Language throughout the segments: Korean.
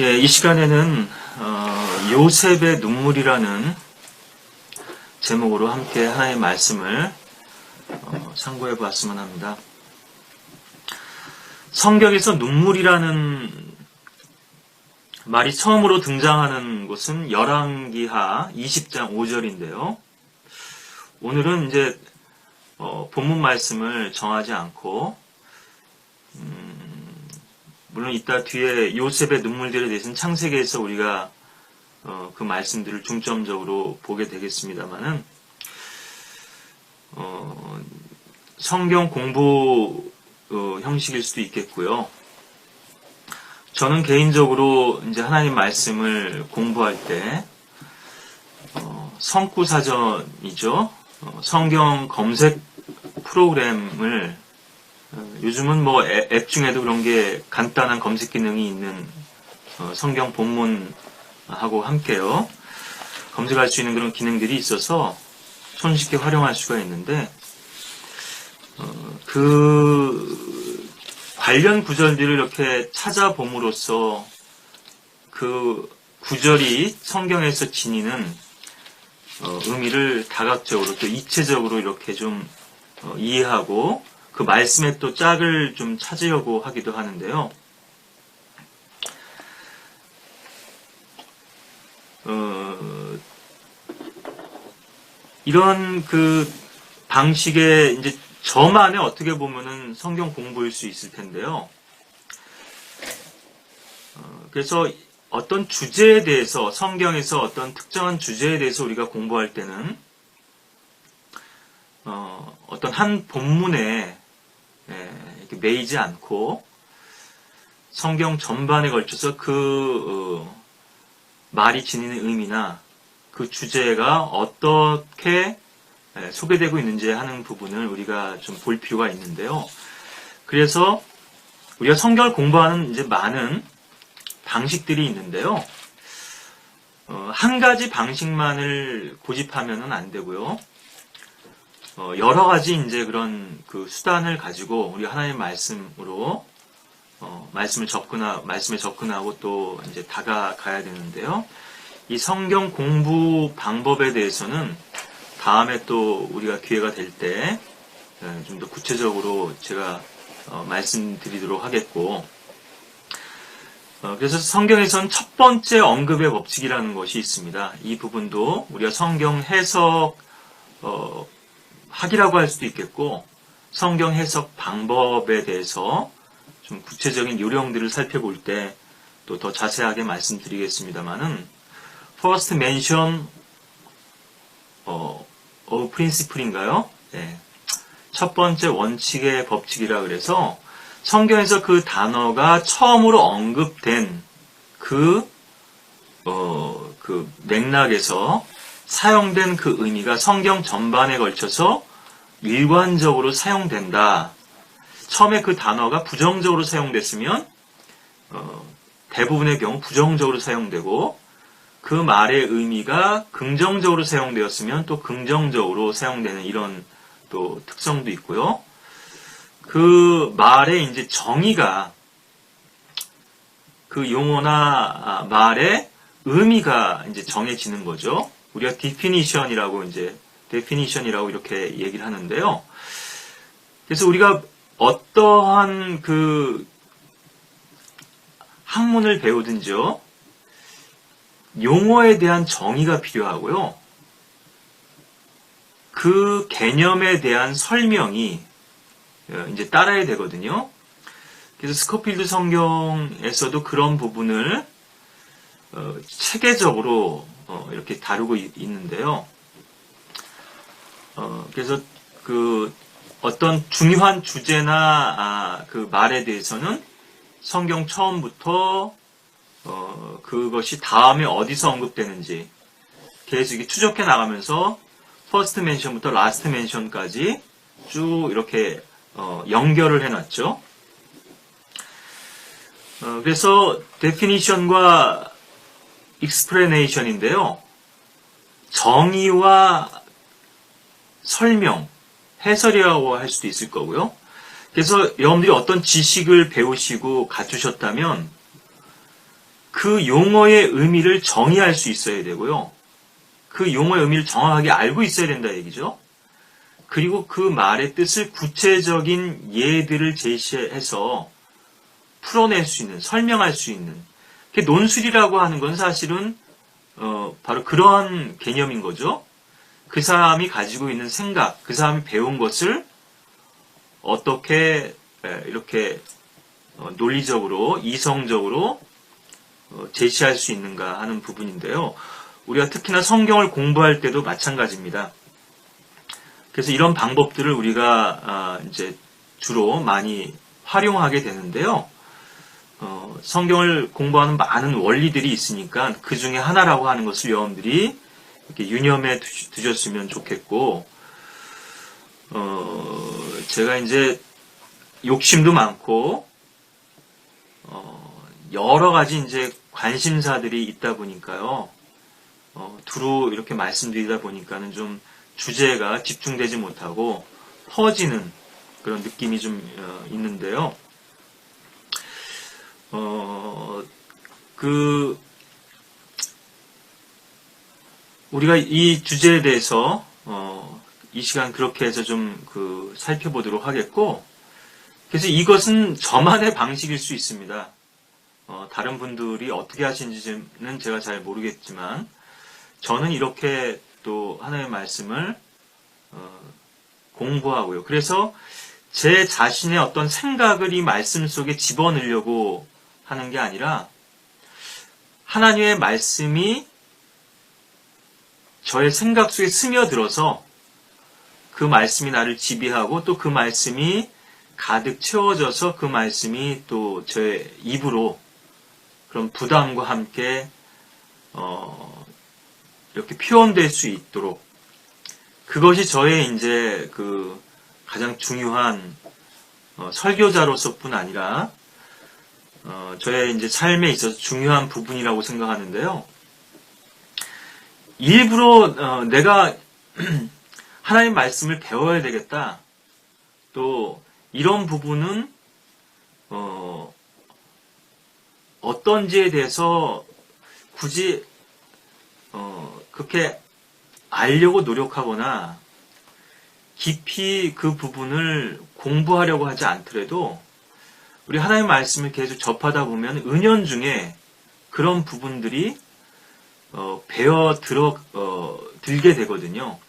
예, 이 시간에는 요셉의 눈물이라는 제목으로 함께 하나의 말씀을 상고해 보았으면 합니다. 성경에서 눈물이라는 말이 처음으로 등장하는 곳은 열왕기하 20장 5절인데요. 오늘은 이제 본문 말씀을 정하지 않고 물론 이따 뒤에 요셉의 눈물들에 대해서는 창세기에서 우리가 그 말씀들을 중점적으로 보게 되겠습니다만은 성경 공부 형식일 수도 있겠고요. 저는 개인적으로 이제 하나님 말씀을 공부할 때 성구사전이죠. 성경 검색 프로그램을 요즘은 뭐 앱 중에도 그런 게 간단한 검색 기능이 있는 성경 본문하고 함께요. 검색할 수 있는 그런 기능들이 있어서 손쉽게 활용할 수가 있는데 그 관련 구절들을 이렇게 찾아봄으로써 그 구절이 성경에서 지니는 의미를 다각적으로 또 입체적으로 이렇게 좀 이해하고 그 말씀의 또 짝을 좀 찾으려고 하기도 하는데요. 이런 그 방식의 이제 저만의 어떻게 보면은 성경 공부일 수 있을 텐데요. 그래서 어떤 주제에 대해서 성경에서 어떤 특정한 주제에 대해서 우리가 공부할 때는 어떤 한 본문에 이렇게 매이지 않고 성경 전반에 걸쳐서 그 말이 지니는 의미나 그 주제가 어떻게 소개되고 있는지 하는 부분을 우리가 좀 볼 필요가 있는데요. 그래서 우리가 성경을 공부하는 이제 많은 방식들이 있는데요. 한 가지 방식만을 고집하면은 안 되고요. 여러 가지 이제 그런 그 수단을 가지고 우리 하나님의 말씀으로 말씀에 접근하고 또 이제 다가가야 되는데요. 이 성경 공부 방법에 대해서는 다음에 또 우리가 기회가 될 때 좀 더 구체적으로 제가 말씀드리도록 하겠고, 그래서 성경에서는 첫 번째 언급의 법칙이라는 것이 있습니다. 이 부분도 우리가 성경 해석 학이라고 할 수도 있겠고, 성경 해석 방법에 대해서 좀 구체적인 요령들을 살펴볼 때 또 더 자세하게 말씀드리겠습니다만은, first mention of principle인가요? 네. 첫 번째 원칙의 법칙이라 그래서 성경에서 그 단어가 처음으로 언급된 그 맥락에서 사용된 그 의미가 성경 전반에 걸쳐서 일관적으로 사용된다. 처음에 그 단어가 부정적으로 사용됐으면 대부분의 경우 부정적으로 사용되고 그 말의 의미가 긍정적으로 사용되었으면 또 긍정적으로 사용되는 이런 또 특성도 있고요. 그 말의 이제 정의가 그 용어나 말의 의미가 이제 정해지는 거죠. 우리가 definition이라고 이렇게 얘기를 하는데요. 그래서 우리가 어떠한 그 학문을 배우든지요, 용어에 대한 정의가 필요하고요. 그 개념에 대한 설명이 이제 따라야 되거든요. 그래서 스코필드 성경에서도 그런 부분을 체계적으로 이렇게 다루고 있는데요. 그래서 그 어떤 중요한 주제나 그 말에 대해서는 성경 처음부터 그것이 다음에 어디서 언급되는지 계속 이렇게 추적해 나가면서 퍼스트 멘션부터 라스트 멘션까지 쭉 이렇게 연결을 해놨죠. 그래서 definition과 explanation인데요. 정의와 설명, 해설이라고 할 수도 있을 거고요. 그래서 여러분들이 어떤 지식을 배우시고 갖추셨다면 그 용어의 의미를 정의할 수 있어야 되고요. 그 용어의 의미를 정확하게 알고 있어야 된다 얘기죠. 그리고 그 말의 뜻을 구체적인 예들을 제시해서 풀어낼 수 있는, 설명할 수 있는. 논술이라고 하는 건 사실은 바로 그러한 개념인 거죠. 그 사람이 가지고 있는 생각, 그 사람이 배운 것을 어떻게 이렇게 논리적으로, 이성적으로 제시할 수 있는가 하는 부분인데요. 우리가 특히나 성경을 공부할 때도 마찬가지입니다. 그래서 이런 방법들을 우리가 이제 주로 많이 활용하게 되는데요. 성경을 공부하는 많은 원리들이 있으니까 그 중에 하나라고 하는 것을 여러분들이 이렇게 유념해 두셨으면 좋겠고, 제가 이제 욕심도 많고, 여러 가지 이제 관심사들이 있다 보니까요. 두루 이렇게 말씀드리다 보니까는 좀 주제가 집중되지 못하고 퍼지는 그런 느낌이 좀 있는데요. 우리가 이 주제에 대해서 이 시간 그렇게 해서 좀 살펴보도록 하겠고, 그래서 이것은 저만의 방식일 수 있습니다. 다른 분들이 어떻게 하시는지는 제가 잘 모르겠지만, 저는 이렇게 또 하나님의 말씀을 공부하고요. 그래서 제 자신의 어떤 생각을 이 말씀 속에 집어넣으려고 하는 게 아니라, 하나님의 말씀이 저의 생각 속에 스며들어서 그 말씀이 나를 지배하고, 또 그 말씀이 가득 채워져서 그 말씀이 또 저의 입으로 그런 부담과 함께 이렇게 표현될 수 있도록, 그것이 저의 이제 가장 중요한 설교자로서뿐 아니라 저의 이제 삶에 있어서 중요한 부분이라고 생각하는데요. 일부러 내가 하나님 말씀을 배워야 되겠다. 또 이런 부분은 어떤지에 대해서 굳이 그렇게 알려고 노력하거나 깊이 그 부분을 공부하려고 하지 않더라도 우리 하나님의 말씀을 계속 접하다 보면 은연중에 그런 부분들이 들게 되거든요.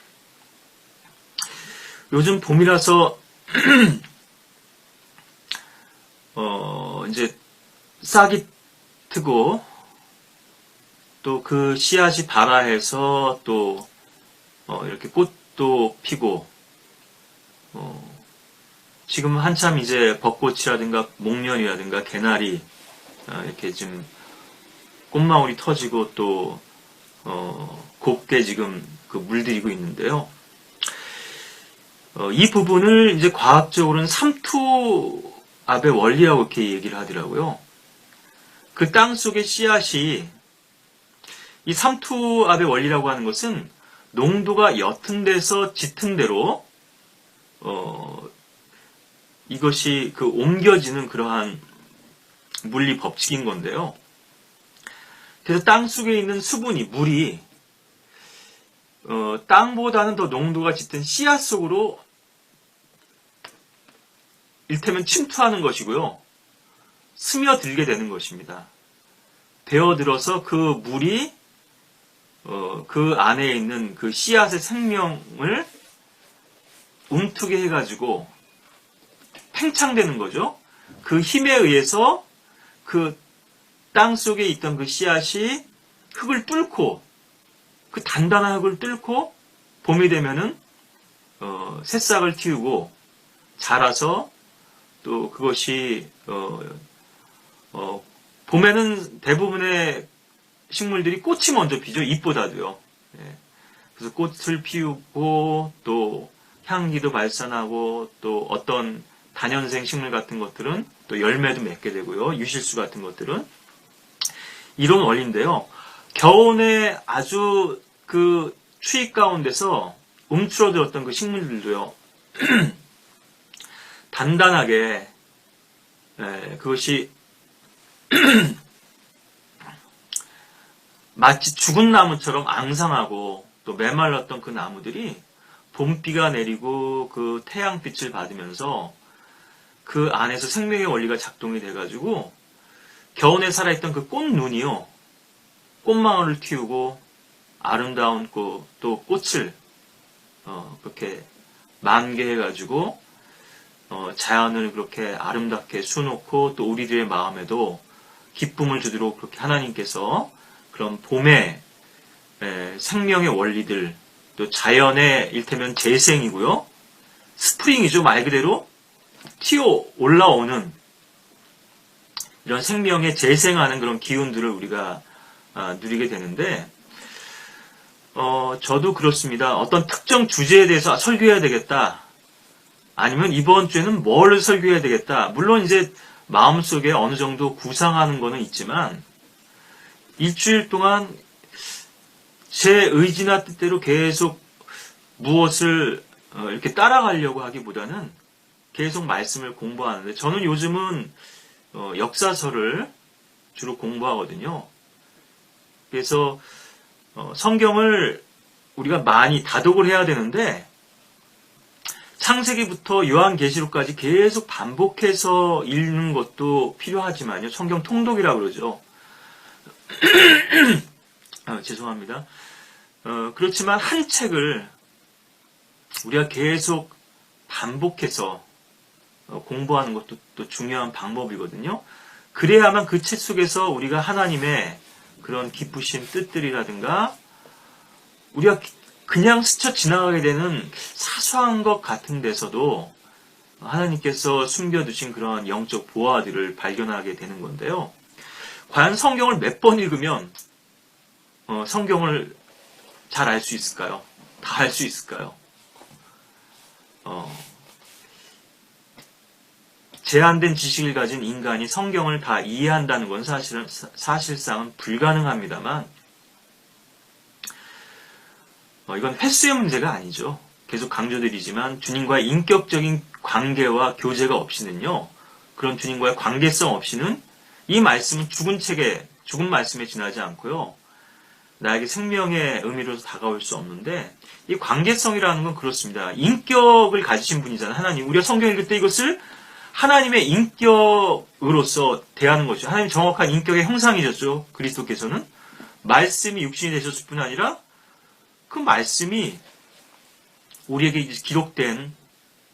요즘 봄이라서 이제 싹이 트고 또 그 씨앗이 발아해서 또 이렇게 꽃도 피고 지금 한참 이제 벚꽃이라든가 목련이라든가 개나리 이렇게 지금 꽃망울이 터지고 또 곱게 지금 물들이고 있는데요. 이 부분을 이제 과학적으로는 삼투압의 원리라고 이렇게 얘기를 하더라고요. 그 땅 속의 씨앗이 이 삼투압의 원리라고 하는 것은 농도가 옅은 데서 짙은 데로 이것이 옮겨지는 그러한 물리 법칙인 건데요. 그래서 땅 속에 있는 수분이, 물이 땅보다는 더 농도가 짙은 씨앗 속으로 일테면 침투하는 것이고요. 스며들게 되는 것입니다. 배어들어서 그 물이 그 안에 있는 그 씨앗의 생명을 움트게 해가지고 팽창되는 거죠. 그 힘에 의해서 그 땅 속에 있던 그 씨앗이 흙을 뚫고, 그 단단한 흙을 뚫고 봄이 되면은 새싹을 틔우고 자라서 또 그것이 봄에는 대부분의 식물들이 꽃이 먼저 피죠. 잎보다도요. 예. 그래서 꽃을 피우고 또 향기도 발산하고 또 어떤 다년생 식물 같은 것들은 또 열매도 맺게 되고요. 유실수 같은 것들은 이런 원리인데요. 겨울에 아주 추위 가운데서 움츠러들었던 그 식물들도요. 단단하게 그것이 마치 죽은 나무처럼 앙상하고 또 메말랐던 그 나무들이 봄비가 내리고 그 태양빛을 받으면서 그 안에서 생명의 원리가 작동이 돼가지고 겨우내 살아있던 그 꽃눈이요, 꽃망울을 틔우고 아름다운 또 꽃을 그렇게 만개해가지고 자연을 그렇게 아름답게 수놓고 또 우리들의 마음에도 기쁨을 주도록 그렇게 하나님께서 그런 봄의 생명의 원리들, 또 자연의 일테면 재생이고요, 스프링이죠. 말 그대로 튀어 올라오는 이런 생명의 재생하는 그런 기운들을 우리가 누리게 되는데, 저도 그렇습니다. 어떤 특정 주제에 대해서 설교해야 되겠다, 아니면 이번 주에는 뭘 설교해야 되겠다. 물론 이제 마음속에 어느 정도 구상하는 거는 있지만, 일주일 동안 제 의지나 뜻대로 계속 무엇을 이렇게 따라가려고 하기보다는 계속 말씀을 공부하는데, 저는 요즘은 역사서를 주로 공부하거든요. 그래서 성경을 우리가 많이 다독을 해야 되는데, 창세기부터 요한계시록까지 계속 반복해서 읽는 것도 필요하지만요. 성경 통독이라고 그러죠. 죄송합니다. 그렇지만 한 책을 우리가 계속 반복해서 공부하는 것도 또 중요한 방법이거든요. 그래야만 그 책 속에서 우리가 하나님의 그런 기쁘신 뜻들이라든가, 우리가 그냥 스쳐 지나가게 되는 사소한 것 같은 데서도 하나님께서 숨겨두신 그런 영적 보화들을 발견하게 되는 건데요. 과연 성경을 몇 번 읽으면 성경을 잘 알 수 있을까요? 다 알 수 있을까요? 제한된 지식을 가진 인간이 성경을 다 이해한다는 건 사실상은 불가능합니다만, 이건 횟수의 문제가 아니죠. 계속 강조드리지만 주님과의 인격적인 관계와 교제가 없이는요, 그런 주님과의 관계성 없이는 이 말씀은 죽은 말씀에 지나지 않고요, 나에게 생명의 의미로서 다가올 수 없는데, 이 관계성이라는 건 그렇습니다. 인격을 가지신 분이잖아요, 하나님. 우리가 성경 읽을 때 이것을 하나님의 인격으로서 대하는 것이죠. 하나님 정확한 인격의 형상이셨죠. 그리스도께서는 말씀이 육신이 되셨을 뿐 아니라 그 말씀이 우리에게 기록된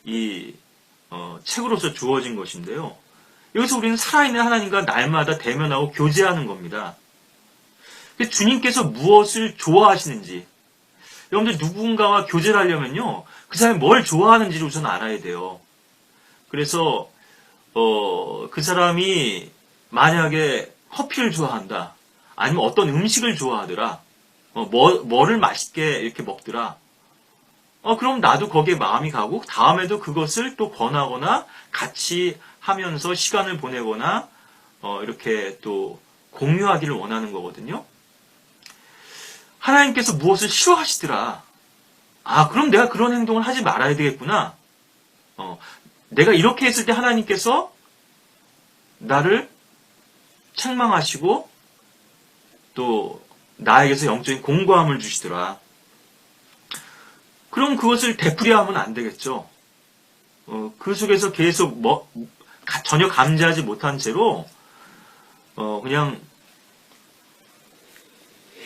이 책으로서 주어진 것인데요. 여기서 우리는 살아있는 하나님과 날마다 대면하고 교제하는 겁니다. 주님께서 무엇을 좋아하시는지, 여러분들 누군가와 교제를 하려면요, 그 사람이 뭘 좋아하는지를 우선 알아야 돼요. 그래서 그 사람이 만약에 커피를 좋아한다, 아니면 어떤 음식을 좋아하더라, 뭐를 맛있게 이렇게 먹더라, 그럼 나도 거기에 마음이 가고 다음에도 그것을 또 권하거나 같이 하면서 시간을 보내거나 이렇게 또 공유하기를 원하는 거거든요. 하나님께서 무엇을 싫어하시더라, 그럼 내가 그런 행동을 하지 말아야 되겠구나. 내가 이렇게 했을 때 하나님께서 나를 책망하시고 또 나에게서 영적인 공고함을 주시더라. 그럼 그것을 되풀이하면 안 되겠죠. 그 속에서 계속 전혀 감지하지 못한 채로 그냥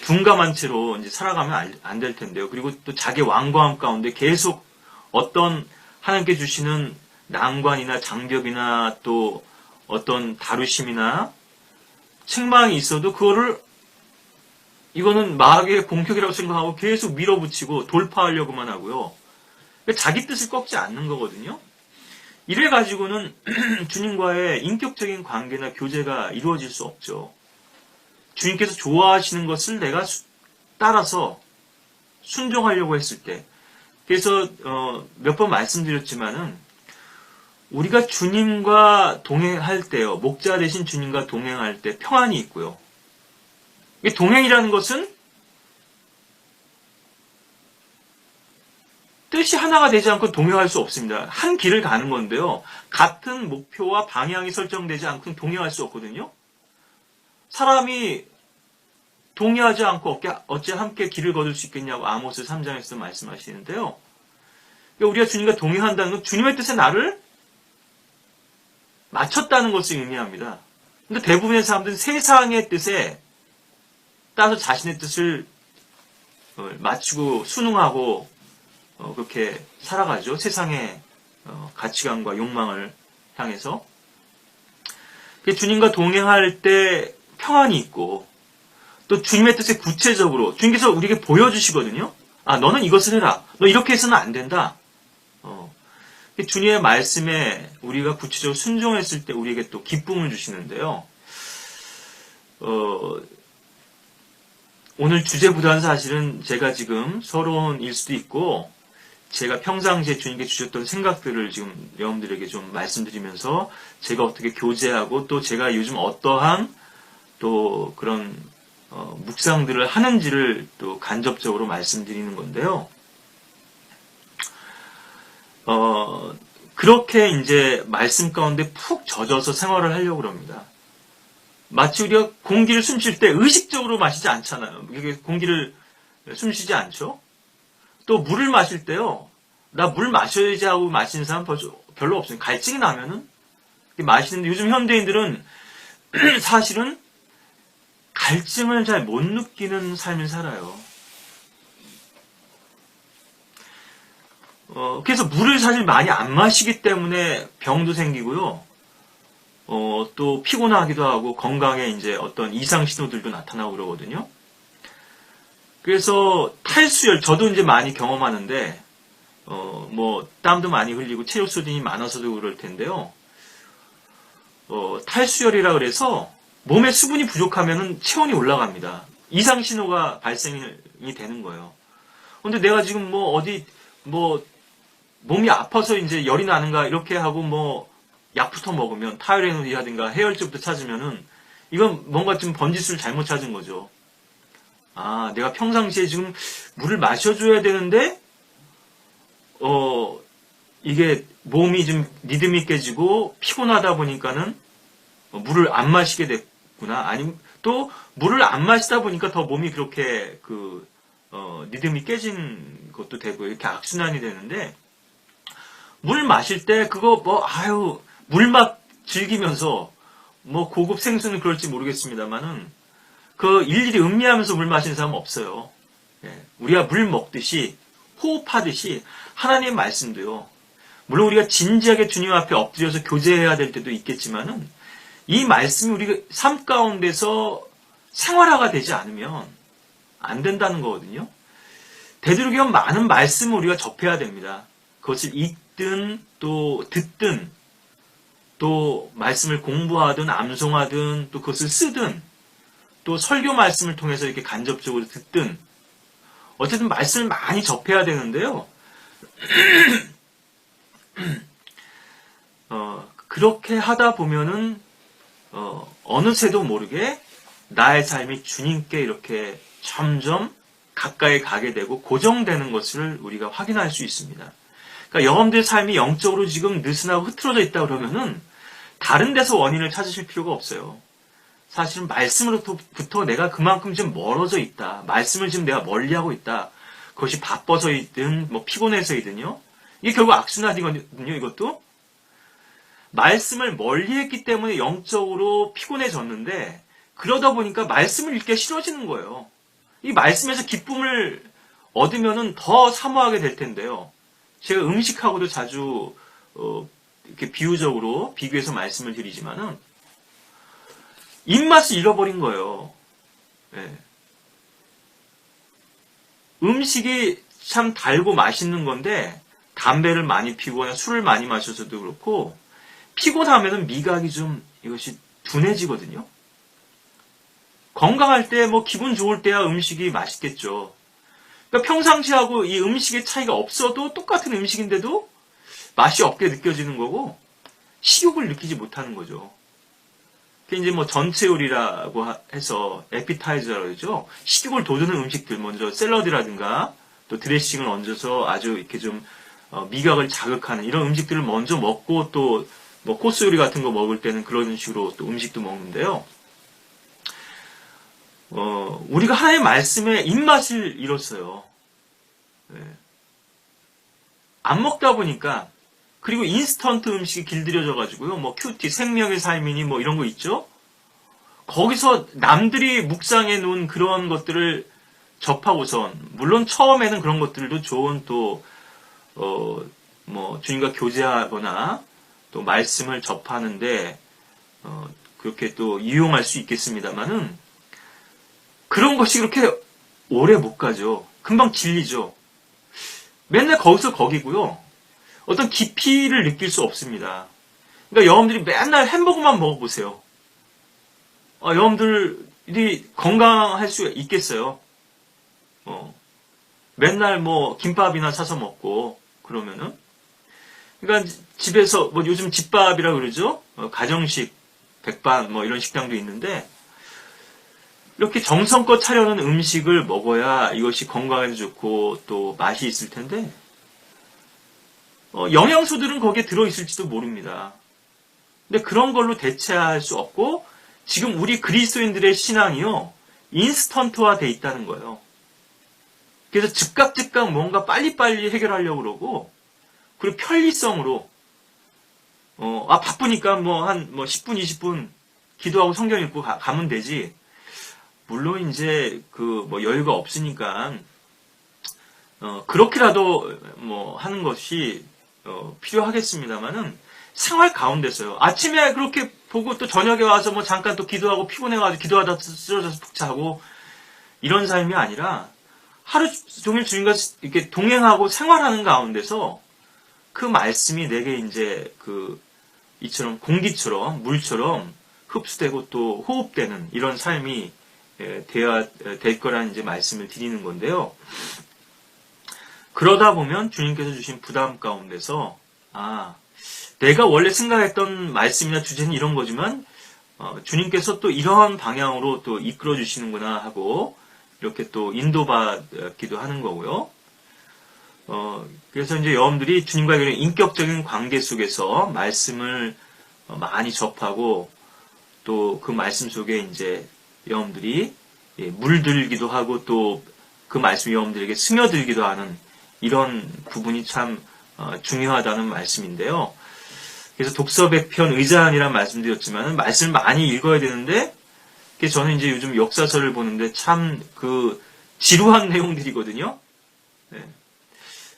둔감한 채로 이제 살아가면 안 될 텐데요. 그리고 또 자기 완고함 가운데 계속 어떤 하나님께 주시는 난관이나 장벽이나 또 어떤 다루심이나 책망이 있어도 이거는 마귀의 공격이라고 생각하고 계속 밀어붙이고 돌파하려고만 하고요. 자기 뜻을 꺾지 않는 거거든요. 이래가지고는 주님과의 인격적인 관계나 교제가 이루어질 수 없죠. 주님께서 좋아하시는 것을 내가 따라서 순종하려고 했을 때, 그래서 몇 번 말씀드렸지만은 우리가 주님과 동행할 때요, 목자 되신 주님과 동행할 때 평안이 있고요. 동행이라는 것은 뜻이 하나가 되지 않고 동행할 수 없습니다. 한 길을 가는 건데요, 같은 목표와 방향이 설정되지 않고는 동행할 수 없거든요. 사람이 동의하지 않고 어찌 함께 길을 거둘 수 있겠냐고 아모스 3장에서 말씀하시는데요. 그러니까 우리가 주님과 동의한다는 건 주님의 뜻에 나를 맞췄다는 것을 의미합니다. 근데 대부분의 사람들은 세상의 뜻에 따라서 자신의 뜻을 맞추고 순응하고 그렇게 살아가죠. 세상의 가치관과 욕망을 향해서. 주님과 동행할 때 평안이 있고 또 주님의 뜻에 구체적으로 주님께서 우리에게 보여주시거든요. 아, 너는 이것을 해라. 너 이렇게 해서는 안 된다. 주님의 말씀에 우리가 구체적으로 순종했을 때 우리에게 또 기쁨을 주시는데요. 오늘 주제보다는 사실은 제가 지금 서론일 수도 있고 제가 평상시에 주님께 주셨던 생각들을 지금 여러분들에게 좀 말씀드리면서 제가 어떻게 교제하고 또 제가 요즘 어떠한 또 그런 묵상들을 하는지를 또 간접적으로 말씀드리는 건데요. 그렇게 이제 말씀 가운데 푹 젖어서 생활을 하려고 합니다. 마치 우리가 공기를 숨쉴 때 의식적으로 마시지 않잖아요. 이게 공기를 숨쉬지 않죠. 또 물을 마실 때요. 나 물 마셔야지 하고 마시는 사람 별로 없어요. 갈증이 나면은 마시는데 요즘 현대인들은 사실은 갈증을 잘 못 느끼는 삶을 살아요. 그래서 물을 사실 많이 안 마시기 때문에 병도 생기고요. 또 피곤하기도 하고 건강에 이제 어떤 이상 신호들도 나타나고 그러거든요. 그래서 탈수열, 저도 이제 많이 경험하는데, 땀도 많이 흘리고 체육 소진이 많아서도 그럴 텐데요. 탈수열이라 그래서 몸에 수분이 부족하면 체온이 올라갑니다. 이상 신호가 발생이 되는 거예요. 근데 내가 지금 몸이 아파서 이제 열이 나는가 이렇게 하고 약부터 먹으면 타이레놀이라든가 해열제부터 찾으면은 이건 뭔가 좀 번지수를 잘못 찾은 거죠. 아, 내가 평상시에 지금 물을 마셔줘야 되는데 이게 몸이 좀 리듬이 깨지고 피곤하다 보니까는 물을 안 마시게 됐구나. 아니면 또 물을 안 마시다 보니까 더 몸이 그렇게 리듬이 깨진 것도 되고 이렇게 악순환이 되는데 물 마실 때 그거 물맛 즐기면서 고급 생수는 그럴지 모르겠습니다만은 일일이 음미하면서 물 마시는 사람은 없어요. 예, 우리가 물 먹듯이 호흡하듯이 하나님의 말씀도요. 물론 우리가 진지하게 주님 앞에 엎드려서 교제해야 될 때도 있겠지만은 이 말씀이 우리 삶 가운데서 생활화가 되지 않으면 안 된다는 거거든요. 되도록이면 많은 말씀을 우리가 접해야 됩니다. 그것을 읽든 또 듣든 또 말씀을 공부하든 암송하든 또 그것을 쓰든 또 설교 말씀을 통해서 이렇게 간접적으로 듣든 어쨌든 말씀을 많이 접해야 되는데요. 그렇게 하다 보면은 어느새도 모르게 나의 삶이 주님께 이렇게 점점 가까이 가게 되고 고정되는 것을 우리가 확인할 수 있습니다. 그러니까 여러분들의 삶이 영적으로 지금 느슨하고 흐트러져 있다 그러면은 다른 데서 원인을 찾으실 필요가 없어요. 사실은 말씀으로부터 내가 그만큼 좀 멀어져 있다. 말씀을 지금 내가 멀리하고 있다. 그것이 바빠서이든 피곤해서이든요. 이게 결국 악순환이거든요. 이것도. 말씀을 멀리했기 때문에 영적으로 피곤해졌는데 그러다 보니까 말씀을 읽기가 싫어지는 거예요. 이 말씀에서 기쁨을 얻으면은 더 사모하게 될 텐데요. 제가 음식하고도 자주 이렇게 비유적으로 비교해서 말씀을 드리지만은 입맛을 잃어버린 거예요. 네. 음식이 참 달고 맛있는 건데 담배를 많이 피우거나 술을 많이 마셔서도 그렇고 피곤하면은 미각이 좀 이것이 둔해지거든요. 건강할 때 기분 좋을 때야 음식이 맛있겠죠. 그러니까 평상시하고 이 음식의 차이가 없어도 똑같은 음식인데도 맛이 없게 느껴지는 거고 식욕을 느끼지 못하는 거죠. 이제 전체 요리라고 해서 에피타이저라고 그러죠. 식욕을 돋우는 음식들 먼저 샐러드라든가 또 드레싱을 얹어서 아주 이렇게 좀 미각을 자극하는 이런 음식들을 먼저 먹고 또 코스 요리 같은 거 먹을 때는 그런 식으로 또 음식도 먹는데요. 우리가 하나님의 말씀에 입맛을 잃었어요. 예. 안 먹다 보니까, 그리고 인스턴트 음식이 길들여져가지고요. 뭐 큐티, 생명의 삶이니 뭐 이런 거 있죠? 거기서 남들이 묵상해 놓은 그런 것들을 접하고선, 물론 처음에는 그런 것들도 좋은 또, 뭐 주님과 교제하거나 또 말씀을 접하는데, 그렇게 또 이용할 수 있겠습니다만은, 그런 것이 그렇게 오래 못 가죠. 금방 질리죠. 맨날 거기서 거기고요. 어떤 깊이를 느낄 수 없습니다. 그러니까 여러분들이 맨날 햄버거만 먹어보세요. 여러분들이 건강할 수 있겠어요? 맨날 뭐 김밥이나 사서 먹고 그러면은, 그러니까 집에서 뭐 요즘 집밥이라 그러죠. 가정식, 백반 뭐 이런 식당도 있는데, 이렇게 정성껏 차려놓은 음식을 먹어야 이것이 건강에도 좋고 또 맛이 있을 텐데, 영양소들은 거기에 들어있을지도 모릅니다. 근데 그런 걸로 대체할 수 없고, 지금 우리 그리스도인들의 신앙이요, 인스턴트화 돼 있다는 거예요. 그래서 즉각 뭔가 빨리빨리 해결하려고 그러고, 그리고 편리성으로, 바쁘니까 뭐 10분, 20분 기도하고 성경 읽고 가면 되지. 물론 이제 여유가 없으니까, 그렇게라도 뭐 하는 것이, 필요하겠습니다만은, 생활 가운데서요. 아침에 그렇게 보고 또 저녁에 와서 뭐 잠깐 또 기도하고 피곤해가지고 기도하다 쓰러져서 푹 자고, 이런 삶이 아니라, 하루 종일 주님과 이렇게 동행하고 생활하는 가운데서, 그 말씀이 내게 이제 이처럼 공기처럼, 물처럼 흡수되고 또 호흡되는 이런 삶이 될 거라는 이제 말씀을 드리는 건데요. 그러다 보면 주님께서 주신 부담 가운데서, 내가 원래 생각했던 말씀이나 주제는 이런 거지만, 주님께서 또 이러한 방향으로 또 이끌어 주시는구나 하고, 이렇게 또 인도받기도 하는 거고요. 그래서 이제 여러분들이 주님과 이런 인격적인 관계 속에서 말씀을 많이 접하고, 또 그 말씀 속에 이제 여러분들이 물들기도 하고, 또 그 말씀이 여러분들에게 스며들기도 하는 이런 부분이 참 중요하다는 말씀인데요. 그래서 독서백편 의자안이라는 말씀드렸지만, 말씀을 많이 읽어야 되는데, 저는 이제 요즘 역사서를 보는데 참 지루한 내용들이거든요. 네.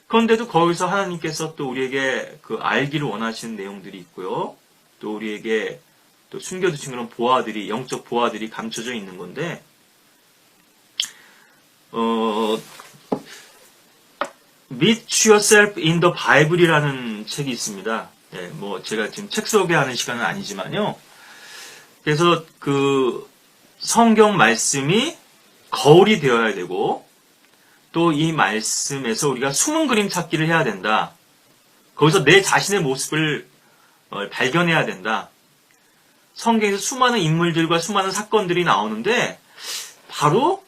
그런데도 거기서 하나님께서 또 우리에게 알기를 원하시는 내용들이 있고요. 또 우리에게 또 숨겨두신 그런 보화들이, 영적 보화들이 감춰져 있는 건데, Meet Yourself in the Bible이라는 책이 있습니다. 네, 뭐 제가 지금 책 소개하는 시간은 아니지만요. 그래서 성경 말씀이 거울이 되어야 되고, 또 이 말씀에서 우리가 숨은 그림 찾기를 해야 된다. 거기서 내 자신의 모습을 발견해야 된다. 성경에서 수많은 인물들과 수많은 사건들이 나오는데, 바로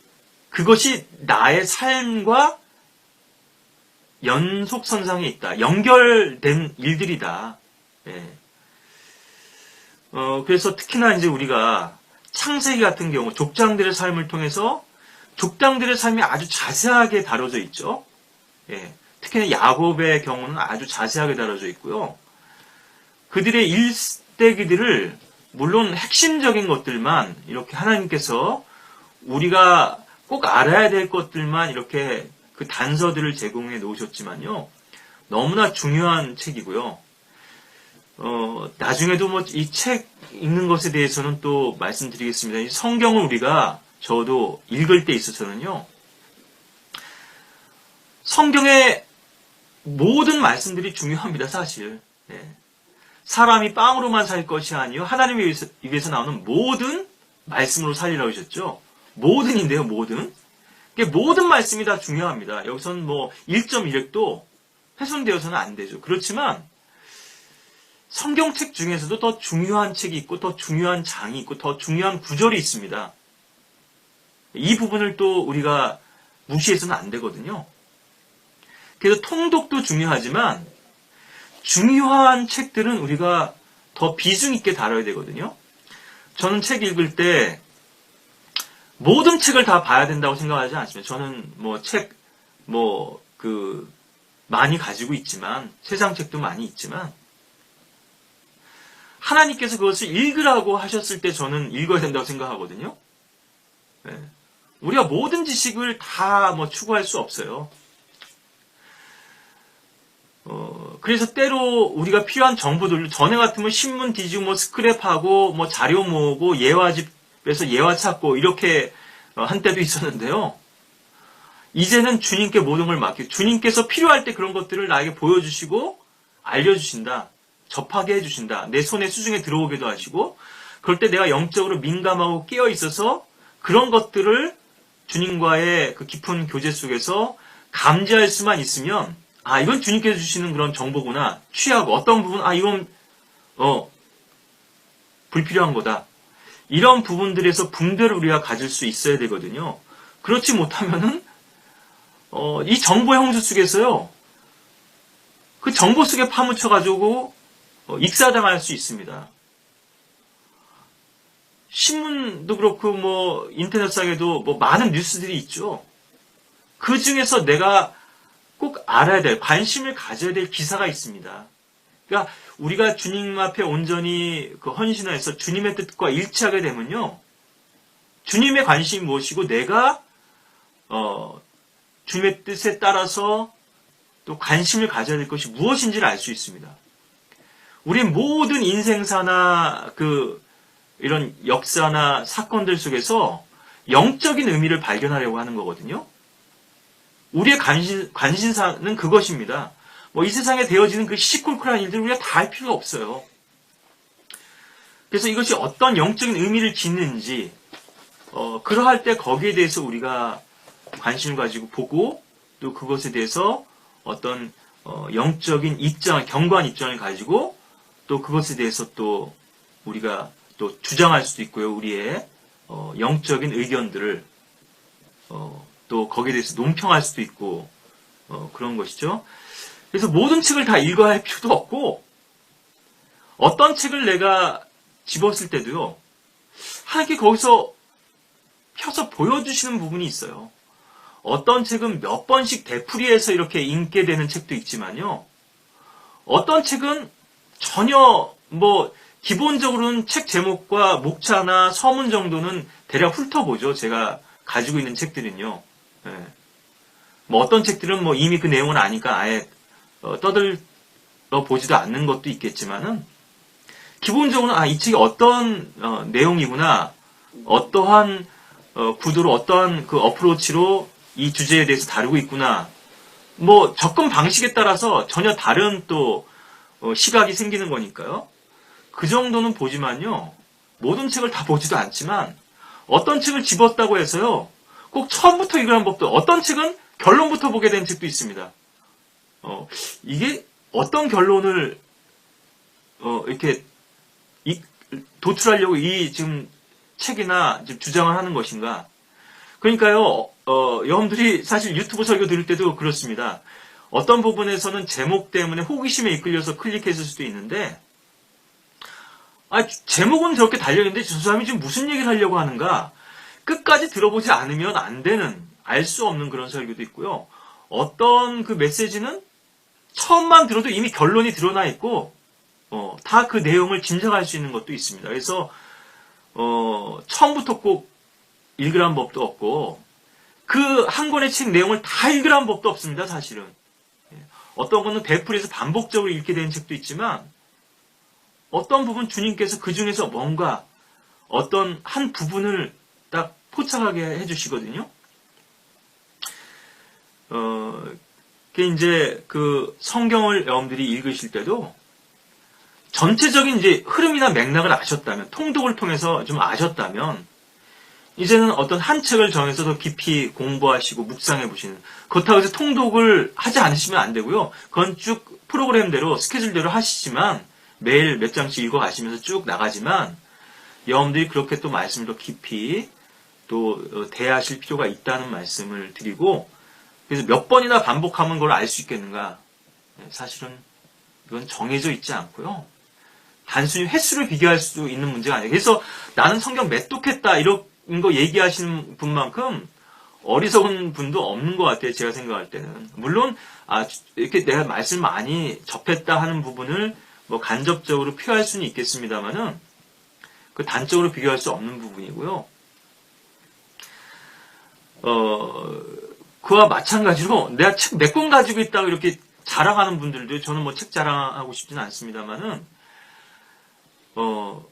그것이 나의 삶과 연속선상에 있다. 연결된 일들이다. 예. 그래서 특히나 이제 우리가 창세기 같은 경우 족장들의 삶을 통해서 족장들의 삶이 아주 자세하게 다뤄져 있죠. 예. 특히나 야곱의 경우는 아주 자세하게 다뤄져 있고요. 그들의 일대기들을 물론 핵심적인 것들만 이렇게 하나님께서 우리가 꼭 알아야 될 것들만 이렇게 그 단서들을 제공해 놓으셨지만요. 너무나 중요한 책이고요. 나중에도 뭐 이 책 읽는 것에 대해서는 또 말씀드리겠습니다. 이 성경을 우리가 저도 읽을 때 있어서는요. 성경의 모든 말씀들이 중요합니다, 사실. 네. 사람이 빵으로만 살 것이 아니요 하나님의 입에서 나오는 모든 말씀으로 살리라고 하셨죠. 모든인데요, 모든. 모든 말씀이 다 중요합니다. 여기서는 뭐 1.1획도 훼손되어서는 안 되죠. 그렇지만 성경책 중에서도 더 중요한 책이 있고 더 중요한 장이 있고 더 중요한 구절이 있습니다. 이 부분을 또 우리가 무시해서는 안 되거든요. 그래서 통독도 중요하지만 중요한 책들은 우리가 더 비중 있게 다뤄야 되거든요. 저는 책 읽을 때 모든 책을 다 봐야 된다고 생각하지 않습니다. 저는 많이 가지고 있지만, 세상 책도 많이 있지만, 하나님께서 그것을 읽으라고 하셨을 때 저는 읽어야 된다고 생각하거든요. 네. 우리가 모든 지식을 다 추구할 수 없어요. 그래서 때로 우리가 필요한 정보들, 전에 같으면 신문 뒤지고 스크랩하고 자료 모으고 예화집에서 예화 찾고 이렇게 한 때도 있었는데요. 이제는 주님께 모든 걸 맡기고 주님께서 필요할 때 그런 것들을 나에게 보여주시고 알려주신다. 접하게 해주신다. 내 손에 수중에 들어오기도 하시고 그럴 때 내가 영적으로 민감하고 깨어 있어서 그런 것들을 주님과의 그 깊은 교제 속에서 감지할 수만 있으면 이건 주님께서 주시는 그런 정보구나. 취하고 어떤 부분 이건 불필요한 거다. 이런 부분들에서 분별을 우리가 가질 수 있어야 되거든요. 그렇지 못하면은 이 정보 형수 속에서요. 그 정보 속에 파묻혀가지고 익사당할 수 있습니다. 신문도 그렇고 인터넷상에도 많은 뉴스들이 있죠. 그 중에서 내가 꼭 알아야 될, 관심을 가져야 될 기사가 있습니다. 그러니까 우리가 주님 앞에 온전히 헌신해서 주님의 뜻과 일치하게 되면요. 주님의 관심이 무엇이고 내가 주님의 뜻에 따라서 또 관심을 가져야 될 것이 무엇인지를 알 수 있습니다. 우리 모든 인생사나 이런 역사나 사건들 속에서 영적인 의미를 발견하려고 하는 거거든요. 우리의 관심사는 그것입니다. 이 세상에 되어지는 그 시시콜콜한 일들 우리가 다 할 필요가 없어요. 그래서 이것이 어떤 영적인 의미를 짓는지 그러할 때 거기에 대해서 우리가 관심을 가지고 보고 또 그것에 대해서 어떤 영적인 입장, 견고한 입장을 가지고 또 그것에 대해서 또 우리가 또 주장할 수도 있고요. 우리의 영적인 의견들을 또 거기에 대해서 논평할 수도 있고 그런 것이죠. 그래서 모든 책을 다 읽어야 할 필요도 없고 어떤 책을 내가 집었을 때도요. 하나님께 거기서 펴서 보여주시는 부분이 있어요. 어떤 책은 몇 번씩 되풀이해서 이렇게 읽게 되는 책도 있지만요. 어떤 책은 전혀 기본적으로는 책 제목과 목차나 서문 정도는 대략 훑어보죠. 제가 가지고 있는 책들은요. 네. 어떤 책들은 이미 그 내용을 아니까 아예 떠들어 보지도 않는 것도 있겠지만은 기본적으로는 이 책이 어떤 내용이구나, 어떠한 구도로 어떠한 그 어프로치로 이 주제에 대해서 다루고 있구나. 접근 방식에 따라서 전혀 다른 또 시각이 생기는 거니까요. 그 정도는 보지만요. 모든 책을 다 보지도 않지만 어떤 책을 집었다고 해서요. 꼭 처음부터 읽으라는 법도 어떤 책은 결론부터 보게 된 책도 있습니다. 이게 어떤 결론을 이렇게 도출하려고 이 지금 책이나 지금 주장을 하는 것인가? 그러니까요, 여러분들이 사실 유튜브 설교 들을 때도 그렇습니다. 어떤 부분에서는 제목 때문에 호기심에 이끌려서 클릭했을 수도 있는데, 제목은 저렇게 달려있는데 저 사람이 지금 무슨 얘기를 하려고 하는가? 끝까지 들어보지 않으면 안 되는, 알 수 없는 그런 설교도 있고요. 어떤 그 메시지는 처음만 들어도 이미 결론이 드러나 있고, 다 그 내용을 짐작할 수 있는 것도 있습니다. 그래서, 처음부터 꼭 읽으라는 법도 없고, 그 한 권의 책 내용을 다 읽으라는 법도 없습니다, 사실은. 어떤 거는 되풀이해서 반복적으로 읽게 되는 책도 있지만, 어떤 부분 주님께서 그 중에서 뭔가, 어떤 한 부분을 딱 포착하게 해주시거든요. 그게 이제 그 성경을 여러분들이 읽으실 때도, 전체적인 이제 흐름이나 맥락을 아셨다면, 통독을 통해서 좀 아셨다면, 이제는 어떤 한 책을 정해서 더 깊이 공부하시고 묵상해 보시는, 그렇다고 해서 통독을 하지 않으시면 안 되고요. 그건 쭉 프로그램대로, 스케줄대로 하시지만, 매일 몇 장씩 읽어 가시면서 쭉 나가지만, 여러분들이 그렇게 또 말씀을 더 깊이 또 대하실 필요가 있다는 말씀을 드리고, 그래서 몇 번이나 반복하면 그걸 알 수 있겠는가? 사실은 이건 정해져 있지 않고요. 단순히 횟수를 비교할 수 있는 문제가 아니에요. 그래서 나는 성경 몇 독했다 거 얘기하시는 분만큼 어리석은 분도 없는 것 같아요. 제가 생각할 때는. 물론 이렇게 내가 말씀 많이 접했다 하는 부분을 뭐 간접적으로 표할 수는 있겠습니다만은 그 단적으로 비교할 수 없는 부분이고요. 그와 마찬가지로 내가 책 몇 권 가지고 있다고 이렇게 자랑하는 분들도, 저는 뭐 책 자랑하고 싶지는 않습니다만은 뭐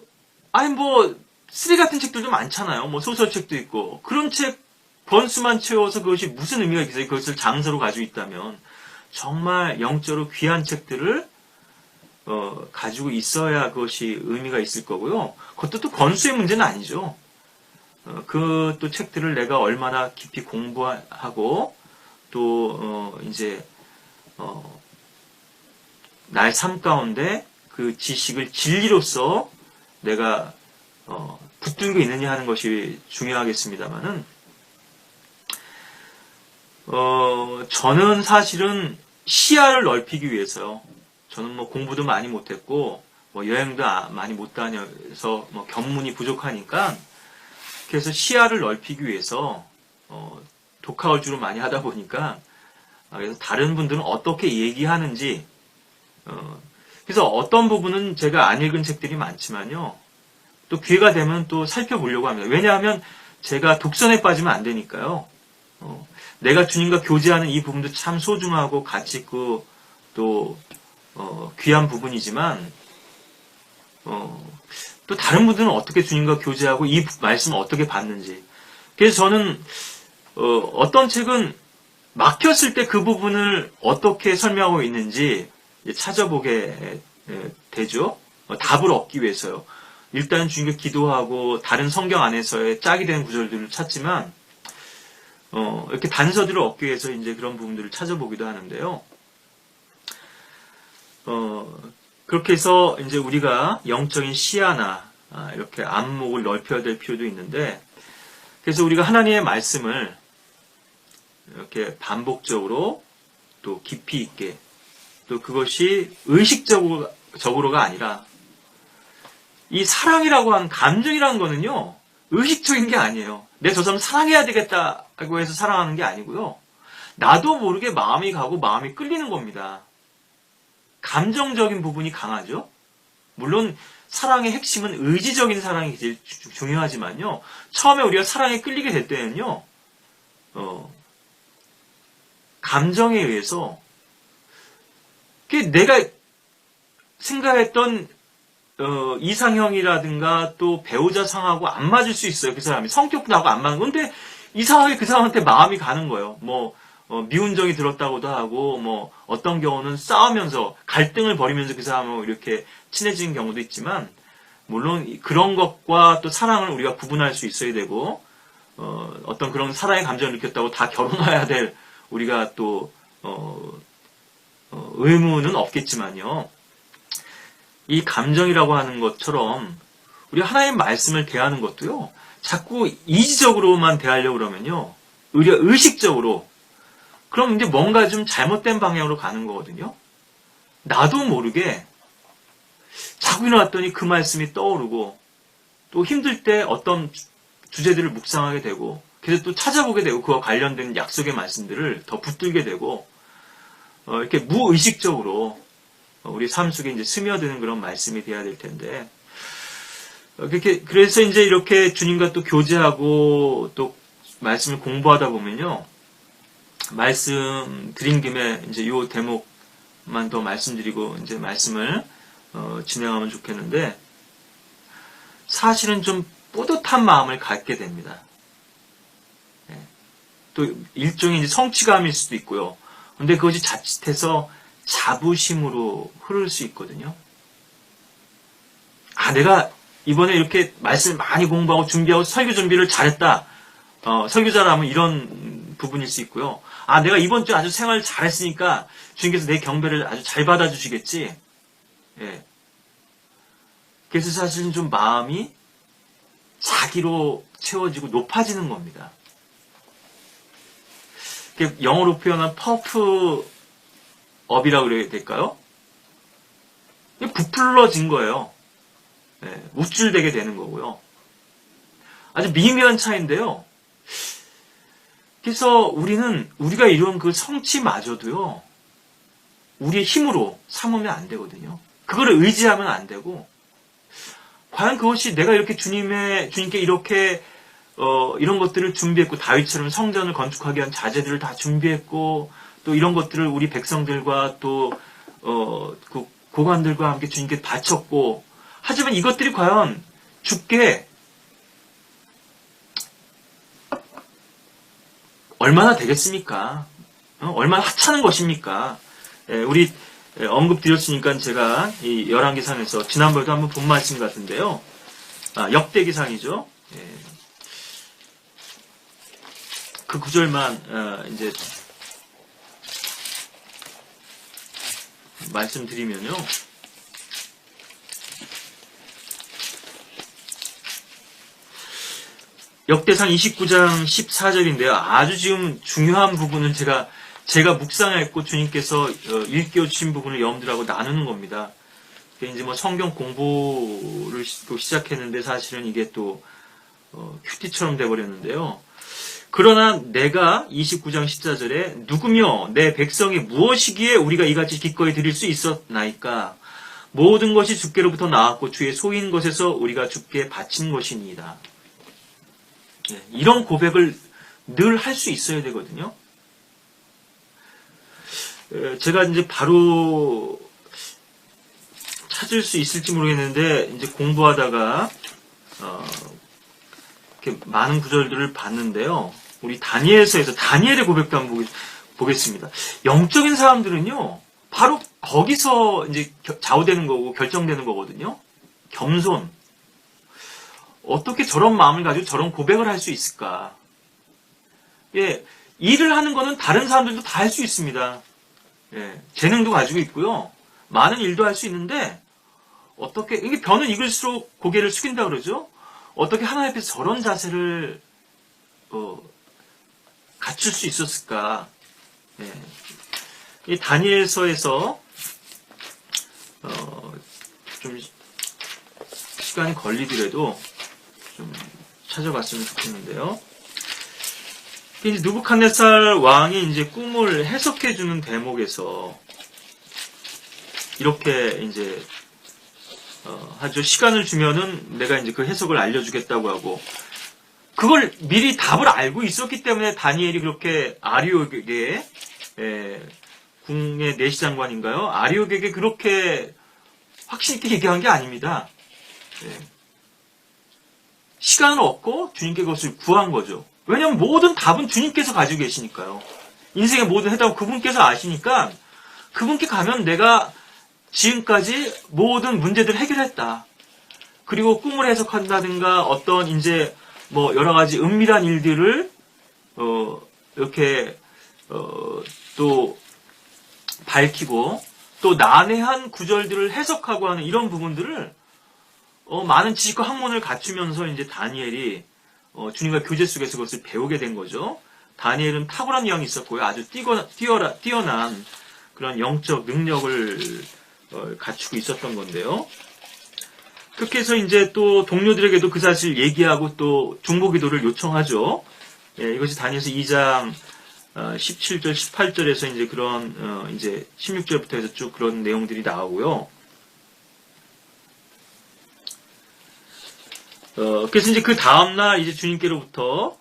쓰레기 같은 책들도 많잖아요. 뭐 소설책도 있고. 그런 책 번수만 채워서 그것이 무슨 의미가 있겠어요? 그것을 장서로 가지고 있다면. 정말 영적으로 귀한 책들을 가지고 있어야 그것이 의미가 있을 거고요. 그것도 또 권수의 문제는 아니죠. 그 또 책들을 내가 얼마나 깊이 공부하고 또 이제 나의 삶 가운데 그 지식을 진리로서 내가 붙들고 있느냐 하는 것이 중요하겠습니다만은 저는 사실은 시야를 넓히기 위해서요. 저는 뭐 공부도 많이 못했고 뭐 여행도 많이 못 다녀서 뭐 견문이 부족하니까, 그래서 시야를 넓히기 위해서 독학을 주로 많이 하다 보니까 그래서 다른 분들은 어떻게 얘기하는지 그래서 어떤 부분은 제가 안 읽은 책들이 많지만요. 또 기회가 되면 또 살펴보려고 합니다. 왜냐하면 제가 독선에 빠지면 안 되니까요. 내가 주님과 교제하는 이 부분도 참 소중하고 가치 있고 또 귀한 부분이지만 또 다른 분들은 어떻게 주님과 교제하고 이 말씀을 어떻게 받는지. 그래서 저는 어떤 책은 막혔을 때 그 부분을 어떻게 설명하고 있는지 찾아보게 되죠. 답을 얻기 위해서요. 일단 주님께 기도하고 다른 성경 안에서의 짝이 되는 구절들을 찾지만 이렇게 단서들을 얻기 위해서 이제 그런 부분들을 찾아보기도 하는데요. 그렇게 해서 이제 우리가 영적인 시야나 이렇게 안목을 넓혀야 될 필요도 있는데, 그래서 우리가 하나님의 말씀을 이렇게 반복적으로 또 깊이 있게, 또 그것이 의식적으로가 아니라 이 사랑이라고 하는 감정이라는 거는요, 의식적인 게 아니에요. 내 저 사람 사랑해야 되겠다고 해서 사랑하는 게 아니고요. 나도 모르게 마음이 가고 마음이 끌리는 겁니다. 감정적인 부분이 강하죠. 물론 사랑의 핵심은 의지적인 사랑이 제일 중요하지만요. 처음에 우리가 사랑에 끌리게 될 때는요. 감정에 의해서 내가 생각했던 이상형이라든가 또 배우자 상하고 안 맞을 수 있어요. 그 사람이 성격도 나하고 안 맞는 건데 이상하게 그 사람한테 마음이 가는 거예요. 뭐 미운 정이 들었다고도 하고 뭐 어떤 경우는 싸우면서 갈등을 벌이면서 그 사람하고 이렇게 친해지는 경우도 있지만, 물론 그런 것과 또 사랑을 우리가 구분할 수 있어야 되고 어떤 그런 사랑의 감정을 느꼈다고 다 결혼해야 될 우리가 또 의무는 없겠지만요. 이 감정이라고 하는 것처럼 우리 하나님의 말씀을 대하는 것도요, 자꾸 이지적으로만 대하려고 그러면요, 우리가 의식적으로, 그럼 이제 뭔가 좀 잘못된 방향으로 가는 거거든요. 나도 모르게 자고 일어났더니 그 말씀이 떠오르고, 또 힘들 때 어떤 주제들을 묵상하게 되고, 그래서 또 찾아보게 되고, 그와 관련된 약속의 말씀들을 더 붙들게 되고, 이렇게 무의식적으로 우리 삶 속에 이제 스며드는 그런 말씀이 돼야 될 텐데, 그래서 이제 이렇게 주님과 또 교제하고 또 말씀을 공부하다 보면요, 말씀 드린 김에 이제 요 대목만 더 말씀드리고 이제 말씀을 진행하면 좋겠는데, 사실은 좀 뿌듯한 마음을 갖게 됩니다. 또 일종의 이제 성취감일 수도 있고요. 근데 그것이 자칫해서 자부심으로 흐를 수 있거든요. 내가 이번에 이렇게 말씀을 많이 공부하고 준비하고 설교 준비를 잘했다. 설교자라면 이런 부분일 수 있고요. 내가 이번 주 아주 생활 잘했으니까 주님께서 내 경배를 아주 잘 받아주시겠지. 예. 그래서 사실은 좀 마음이 자기로 채워지고 높아지는 겁니다. 영어로 표현한 퍼프 업이라고 그래야 될까요? 부풀러진 거예요. 네, 우쭐대게 되는 거고요. 아주 미묘한 차이인데요. 그래서 우리가 이룬 그 성취마저도요, 우리의 힘으로 삼으면 안 되거든요. 그거를 의지하면 안 되고, 과연 그것이 내가 이렇게 주님께 이렇게 이런 것들을 준비했고, 다윗처럼 성전을 건축하기 위한 자재들을 다 준비했고, 또 이런 것들을 우리 백성들과 또 그 고관들과 함께 주님께 바쳤고, 하지만 이것들이 과연 주께 얼마나 되겠습니까? 얼마나 하찮은 것입니까? 우리 언급드렸으니까 제가 이 열왕기상에서 지난번에도 한번 본 말씀 같은데요. 역대기상이죠. 그 구절만 이제 말씀드리면요. 역대상 29장 14절인데요. 아주 지금 중요한 부분을 제가 묵상했고 주님께서 일깨워 주신 부분을 여러분들하고 나누는 겁니다. 이제 뭐 성경 공부를 또 시작했는데 사실은 이게 또 큐티처럼 돼버렸는데요. 그러나 내가 29장 14절에 누구며 내 백성이 무엇이기에 우리가 이같이 기꺼이 드릴 수 있었나이까? 모든 것이 주께로부터 나왔고 주의 소인 것에서 우리가 주께 바친 것이니이다. 이런 고백을 늘 할 수 있어야 되거든요. 제가 이제 바로 찾을 수 있을지 모르겠는데 이제 공부하다가 이렇게 많은 구절들을 봤는데요. 우리 다니엘서에서 다니엘의 고백도 한번 보겠습니다. 영적인 사람들은요, 바로 거기서 이제 좌우되는 거고 결정되는 거거든요. 겸손. 어떻게 저런 마음을 가지고 저런 고백을 할 수 있을까? 일을 하는 거는 다른 사람들도 다 할 수 있습니다. 재능도 가지고 있고요. 많은 일도 할 수 있는데, 어떻게, 이게 변은 익을수록 고개를 숙인다 그러죠? 어떻게 하나님 앞에서 저런 자세를, 갖출 수 있었을까? 이 다니엘서에서, 좀, 시간이 걸리더라도, 좀 찾아봤으면 좋겠는데요. 이제 느부갓네살 왕이 이제 꿈을 해석해주는 대목에서 이렇게 이제 하죠. 시간을 주면은 내가 이제 그 해석을 알려주겠다고 하고, 그걸 미리 답을 알고 있었기 때문에 다니엘이 그렇게 아리옥에게, 궁의 내시장관인가요? 아리옥에게 그렇게 확신 있게 얘기한 게 아닙니다. 시간을 얻고 주님께 그것을 구한 거죠. 왜냐하면 모든 답은 주님께서 가지고 계시니까요. 인생의 모든 해답은 그분께서 아시니까 그분께 가면 내가 지금까지 모든 문제들을 해결했다. 그리고 꿈을 해석한다든가 어떤 이제 뭐 여러 가지 은밀한 일들을 이렇게 또 밝히고 또 난해한 구절들을 해석하고 하는 이런 부분들을 많은 지식과 학문을 갖추면서 이제 다니엘이 주님과 교제 속에서 그것을 배우게 된 거죠. 다니엘은 탁월한 영이 있었고요. 아주 뛰어난 그런 영적 능력을 갖추고 있었던 건데요. 그렇게 해서 이제 또 동료들에게도 그 사실 얘기하고 또 중보기도를 요청하죠. 이것이 다니엘서 2장 17절, 18절에서 이제 그런 이제 16절부터 해서 쭉 그런 내용들이 나오고요. 그래서 이제 그 다음날 이제 주님께로부터,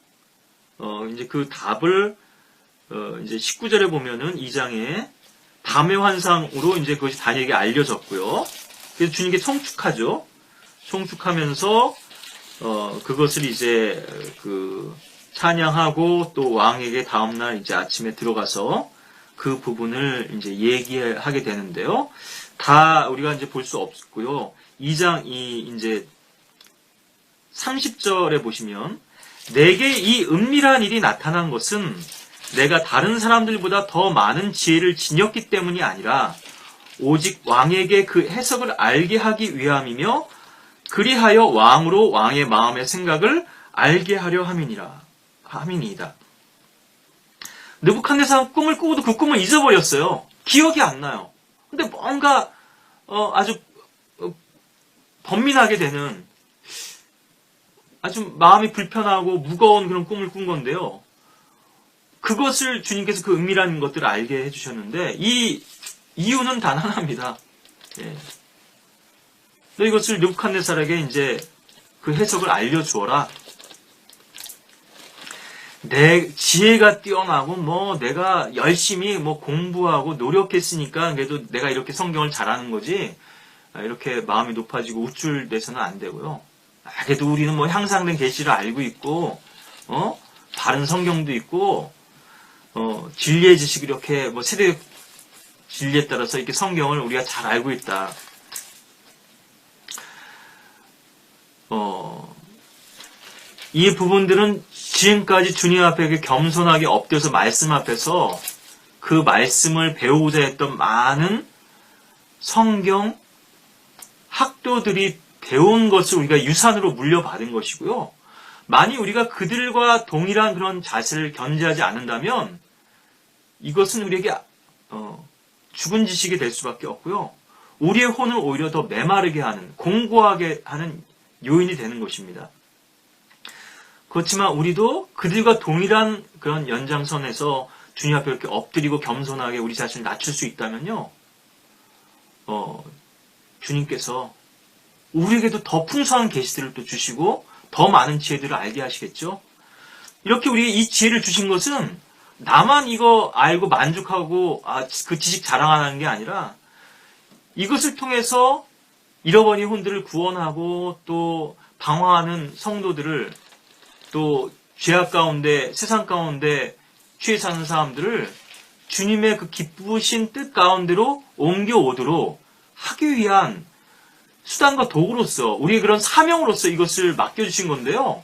이제 그 답을, 이제 19절에 보면은 2장에 밤의 환상으로 이제 그것이 다니엘에게 알려졌고요. 그래서 주님께 청축하죠. 청축하면서, 그것을 이제 찬양하고 또 왕에게 다음날 이제 아침에 들어가서 그 부분을 이제 얘기하게 되는데요. 다 우리가 이제 볼 수 없고요. 2장 이제 30절에 보시면 내게 이 은밀한 일이 나타난 것은 내가 다른 사람들보다 더 많은 지혜를 지녔기 때문이 아니라 오직 왕에게 그 해석을 알게 하기 위함이며 그리하여 왕으로 왕의 마음의 생각을 알게 하려 함이니이다. 느부갓네살은 꿈을 꾸고도 그 꿈을 잊어버렸어요. 기억이 안 나요. 근데 뭔가 아주 번민하게 되는 아주 마음이 불편하고 무거운 그런 꿈을 꾼 건데요. 그것을 주님께서 그 은밀한 것들을 알게 해주셨는데 이 이유는 단 하나입니다. 예. 너 이것을 느부갓네살에게 이제 그 해석을 알려주어라. 내 지혜가 뛰어나고 뭐 내가 열심히 뭐 공부하고 노력했으니까 그래도 내가 이렇게 성경을 잘하는 거지 이렇게 마음이 높아지고 우쭐대서는 안 되고요. 그래도 우리는 뭐 향상된 계시를 알고 있고 바른 성경도 있고 진리의 지식이 이렇게 뭐 세대 진리에 따라서 이렇게 성경을 우리가 잘 알고 있다. 이 부분들은 지금까지 주님 앞에 겸손하게 엎드려서 말씀 앞에서 그 말씀을 배우고자 했던 많은 성경 학도들이 배운 것을 우리가 유산으로 물려받은 것이고요. 만약 우리가 그들과 동일한 그런 자세를 견지하지 않는다면 이것은 우리에게 죽은 지식이 될 수밖에 없고요. 우리의 혼을 오히려 더 메마르게 하는, 공고하게 하는 요인이 되는 것입니다. 그렇지만 우리도 그들과 동일한 그런 연장선에서 주님 앞에 이렇게 엎드리고 겸손하게 우리 자신을 낮출 수 있다면요. 주님께서 우리에게도 더 풍성한 계시들을 또 주시고 더 많은 지혜들을 알게 하시겠죠. 이렇게 우리에게 이 지혜를 주신 것은 나만 이거 알고 만족하고 그 지식 자랑하는 게 아니라 이것을 통해서 잃어버린 혼들을 구원하고 또 방황하는 성도들을 또 죄악 가운데 세상 가운데 취해 사는 사람들을 주님의 그 기쁘신 뜻 가운데로 옮겨오도록 하기 위한 수단과 도구로서 우리의 그런 사명으로서 이것을 맡겨주신 건데요.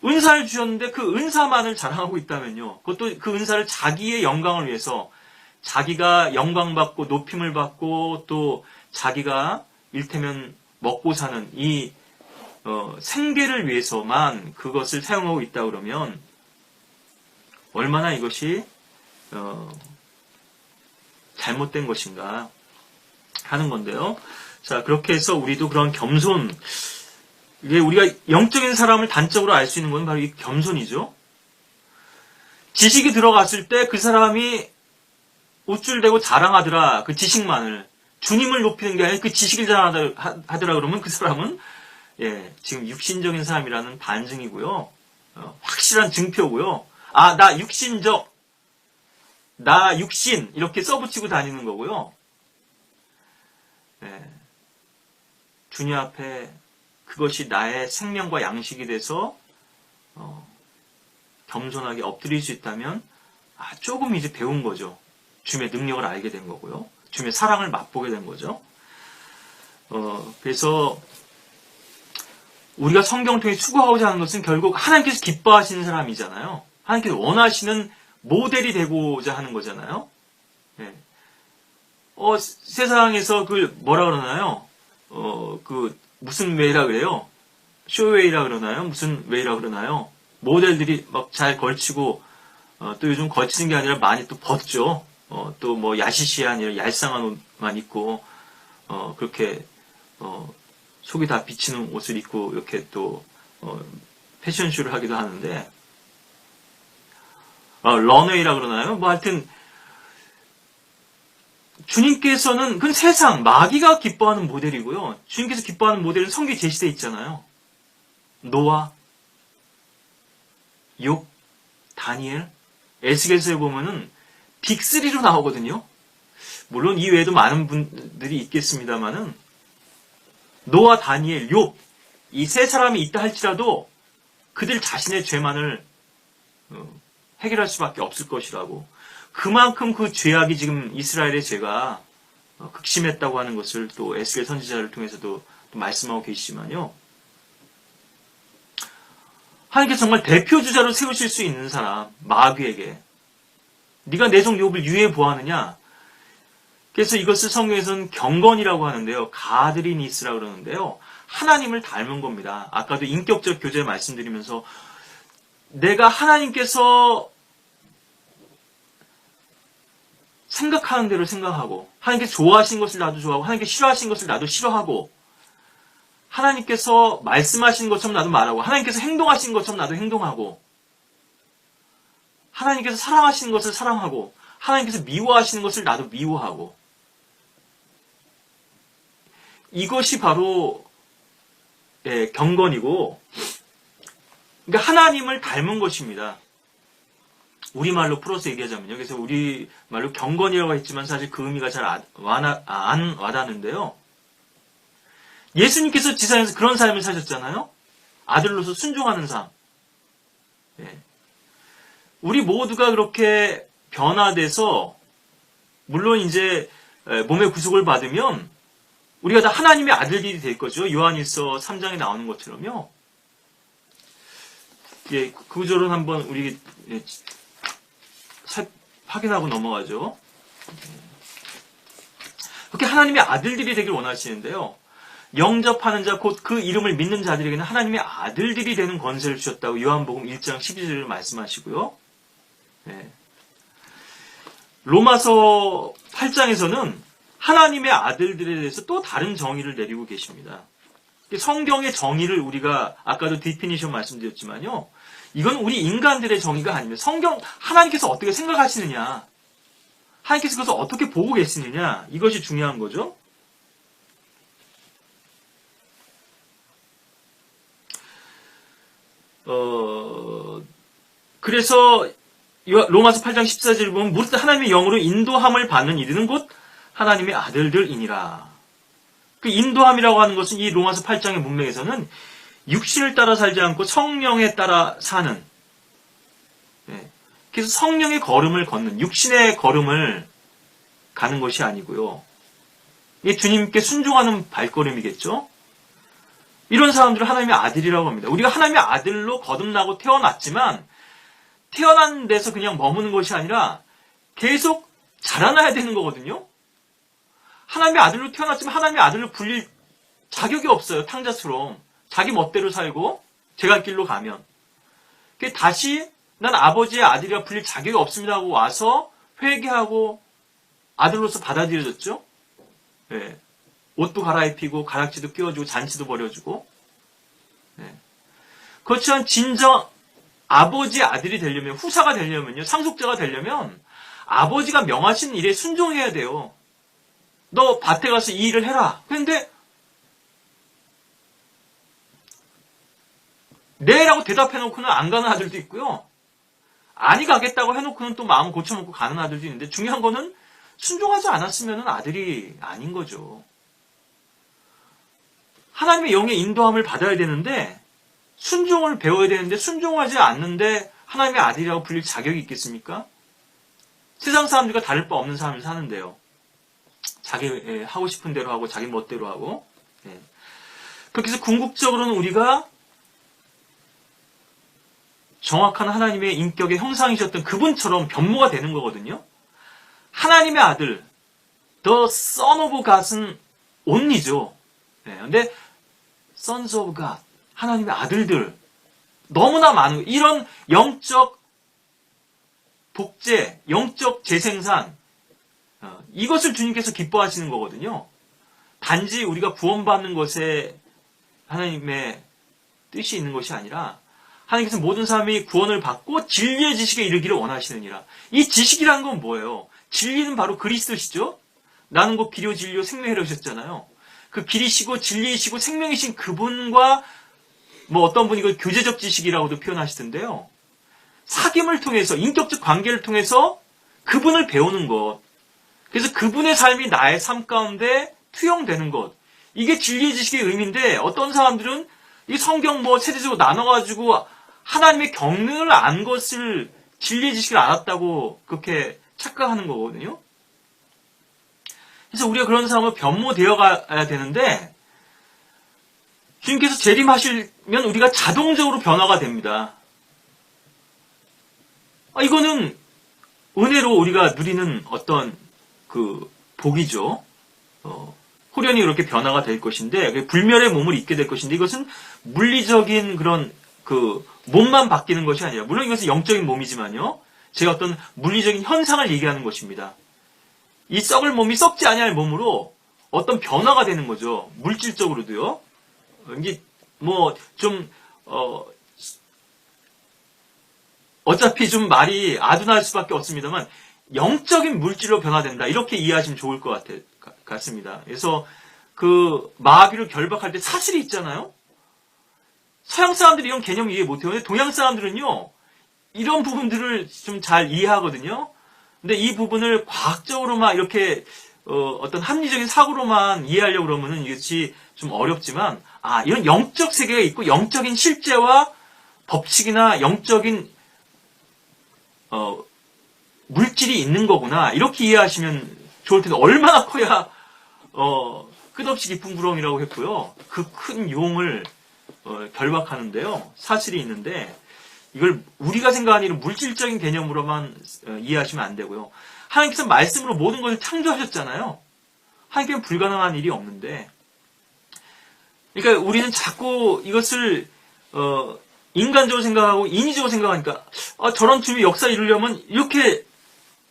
은사를 주셨는데 그 은사만을 자랑하고 있다면요. 그것도 그 은사를 자기의 영광을 위해서 자기가 영광받고 높임을 받고 또 자기가 일테면 먹고 사는 이 생계를 위해서만 그것을 사용하고 있다 그러면 얼마나 이것이 잘못된 것인가 하는 건데요. 자, 그렇게 해서 우리도 그런 겸손, 이게 우리가 영적인 사람을 단적으로 알 수 있는 건 바로 이 겸손이죠. 지식이 들어갔을 때 그 사람이 우쭐대고 자랑하더라. 그 지식만을. 주님을 높이는 게 아니라 그 지식을 자랑하더라 그러면 그 사람은 지금 육신적인 사람이라는 반증이고요. 확실한 증표고요. 나 육신적, 나 육신 이렇게 써붙이고 다니는 거고요. 주님 앞에 그것이 나의 생명과 양식이 돼서 겸손하게 엎드릴 수 있다면 조금 이제 배운 거죠. 주님의 능력을 알게 된 거고요. 주님의 사랑을 맛보게 된 거죠. 그래서 우리가 성경을 통해 수고하고자 하는 것은 결국 하나님께서 기뻐하시는 사람이잖아요. 하나님께서 원하시는 모델이 되고자 하는 거잖아요. 세상에서 그 뭐라 그러나요? 무슨 웨이라 그래요? 쇼웨이라 그러나요? 무슨 웨이라 그러나요? 모델들이 막 잘 걸치고 또 요즘 걸치는 게 아니라 많이 또 벗죠. 또 뭐 야시시한 이런 얄쌍한 옷만 입고 그렇게 속이 다 비치는 옷을 입고 이렇게 또 패션쇼를 하기도 하는데 런웨이라 그러나요? 뭐 하여튼 주님께서는 그건 세상 마귀가 기뻐하는 모델이고요. 주님께서 기뻐하는 모델은 성경에 제시되어 있잖아요. 노아, 욥, 다니엘, 에스겔서에 보면은 빅3로 나오거든요. 물론 이 외에도 많은 분들이 있겠습니다만은 노아, 다니엘, 욥 이 세 사람이 있다 할지라도 그들 자신의 죄만을 해결할 수밖에 없을 것이라고. 그만큼 그 죄악이 지금 이스라엘의 죄가 극심했다고 하는 것을 또 에스겔 선지자를 통해서도 또 말씀하고 계시지만요. 하나님께서 정말 대표주자로 세우실 수 있는 사람, 마귀에게 네가 내 종 욥을 유해 보았느냐? 그래서 이것을 성경에서는 경건이라고 하는데요. 가드리니스라고 그러는데요. 하나님을 닮은 겁니다. 아까도 인격적 교제 말씀드리면서 내가 하나님께서 생각하는 대로 생각하고 하나님께서 좋아하시는 것을 나도 좋아하고 하나님께서 싫어하시는 것을 나도 싫어하고 하나님께서 말씀하신 것처럼 나도 말하고, 하나님께서 행동하신 것처럼 나도 행동하고, 하나님께서 사랑하시는 것을 사랑하고, 하나님께서 미워하시는 것을 나도 미워하고, 이것이 바로 경건이고, 그러니까 하나님을 닮은 것입니다. 우리말로 풀어서 얘기하자면요. 그래서 우리말로 경건이라고 했지만 사실 그 의미가 잘 안 와닿는데요. 예수님께서 지상에서 그런 삶을 사셨잖아요. 아들로서 순종하는 삶. 우리 모두가 그렇게 변화돼서 물론 이제 몸의 구속을 받으면 우리가 다 하나님의 아들들이 될 거죠. 요한일서 3장에 나오는 것처럼요. 그 구절은 한번 우리 확인하고 넘어가죠. 그렇게 하나님의 아들들이 되길 원하시는데요. 영접하는 자, 곧 그 이름을 믿는 자들에게는 하나님의 아들들이 되는 권세를 주셨다고 요한복음 1장 12절을 말씀하시고요. 로마서 8장에서는 하나님의 아들들에 대해서 또 다른 정의를 내리고 계십니다. 성경의 정의를 우리가 아까도 디피니션 말씀드렸지만요. 이건 우리 인간들의 정의가 아닙니다. 성경, 하나님께서 어떻게 생각하시느냐, 하나님께서 그것을 어떻게 보고 계시느냐, 이것이 중요한 거죠. 그래서 로마서 8장 14절을 보면 무릇 하나님의 영으로 인도함을 받는 이들은 곧 하나님의 아들들이니라. 그 인도함이라고 하는 것은 이 로마서 8장의 문맥에서는 육신을 따라 살지 않고 성령에 따라 사는, 그래서 성령의 걸음을 걷는, 육신의 걸음을 가는 것이 아니고요. 이게 주님께 순종하는 발걸음이겠죠. 이런 사람들을 하나님의 아들이라고 합니다. 우리가 하나님의 아들로 거듭나고 태어났지만 태어난 데서 그냥 머무는 것이 아니라 계속 자라나야 되는 거거든요. 하나님의 아들로 태어났지만 하나님의 아들로 불릴 자격이 없어요. 탕자처럼 자기 멋대로 살고 제갈 길로 가면 다시 난 아버지의 아들이라 불릴 자격이 없습니다 하고 와서 회개하고 아들로서 받아들여졌죠. 옷도 갈아입히고 가락지도 끼워주고 잔치도 벌여주고. 그렇지만 진정 아버지의 아들이 되려면, 후사가 되려면요, 상속자가 되려면 아버지가 명하신 일에 순종해야 돼요. 너 밭에 가서 이 일을 해라. 그런데 네라고 대답해놓고는 안 가는 아들도 있고요. 아니 가겠다고 해놓고는 또 마음 고쳐먹고 가는 아들도 있는데 중요한 거는 순종하지 않았으면 아들이 아닌 거죠. 하나님의 영의 인도함을 받아야 되는데 순종을 배워야 되는데 순종하지 않는데 하나님의 아들이라고 불릴 자격이 있겠습니까? 세상 사람들과 다를 바 없는 삶을 사는데요. 자기 하고 싶은 대로 하고 자기 멋대로 하고. 그렇게 해서 궁극적으로는 우리가 정확한 하나님의 인격의 형상이셨던 그분처럼 변모가 되는 거거든요. 하나님의 아들, The Son of God은 only죠. 근데 Sons of God, 하나님의 아들들 너무나 많은 이런 영적 복제, 영적 재생산, 이것을 주님께서 기뻐하시는 거거든요. 단지 우리가 구원받는 것에 하나님의 뜻이 있는 것이 아니라 하나님께서 모든 사람이 구원을 받고 진리의 지식에 이르기를 원하시느니라. 이 지식이라는 건 뭐예요? 진리는 바로 그리스도시죠. 나는 곧 길이요 진리요 생명이라고 하셨잖아요. 그 길이시고 진리이시고 생명이신 그분과 어떤 분이 이걸 교제적 지식이라고도 표현하시던데요. 사귐을 통해서, 인격적 관계를 통해서 그분을 배우는 것. 그래서 그분의 삶이 나의 삶 가운데 투영되는 것. 이게 진리의 지식의 의미인데 어떤 사람들은 이 성경 세대적으로 나눠가지고 하나님의 경륜을 안 것을 진리의 지식을 알았다고 그렇게 착각하는 거거든요. 그래서 우리가 그런 사람을 변모되어 가야 되는데 주님께서 재림하시면 우리가 자동적으로 변화가 됩니다. 이거는 은혜로 우리가 누리는 어떤 그 복이죠. 호련히 그렇게 변화가 될 것인데 불멸의 몸을 입게 될 것인데 이것은 물리적인 그런 그 몸만 바뀌는 것이 아니라 물론 이것은 영적인 몸이지만요. 제가 어떤 물리적인 현상을 얘기하는 것입니다. 이 썩을 몸이 썩지 아니할 몸으로 어떤 변화가 되는 거죠. 물질적으로도요. 이게 뭐 좀 어차피 좀 말이 아둔할 수밖에 없습니다만 영적인 물질로 변화된다 이렇게 이해하시면 좋을 것 같습니다. 그래서 그 마귀를 결박할 때 사슬이 있잖아요. 서양 사람들이 이런 개념 이해 못해요. 근데 동양 사람들은요 이런 부분들을 좀 잘 이해하거든요. 근데 이 부분을 과학적으로만 이렇게 어떤 합리적인 사고로만 이해하려고 그러면은 이것이 좀 어렵지만 이런 영적 세계가 있고 영적인 실제와 법칙이나 영적인 물질이 있는 거구나 이렇게 이해하시면 좋을 텐데 얼마나 커야 끝없이 깊은 구렁이라고 했고요. 그 큰 용을 결박하는데요. 사슬이 있는데 이걸 우리가 생각하는 이런 물질적인 개념으로만 이해하시면 안 되고요. 하나님께서 말씀으로 모든 것을 창조하셨잖아요. 하나님께는 불가능한 일이 없는데 그러니까 우리는 자꾸 이것을 인간적으로 생각하고 인위적으로 생각하니까 저런 주의 역사 이루려면 이렇게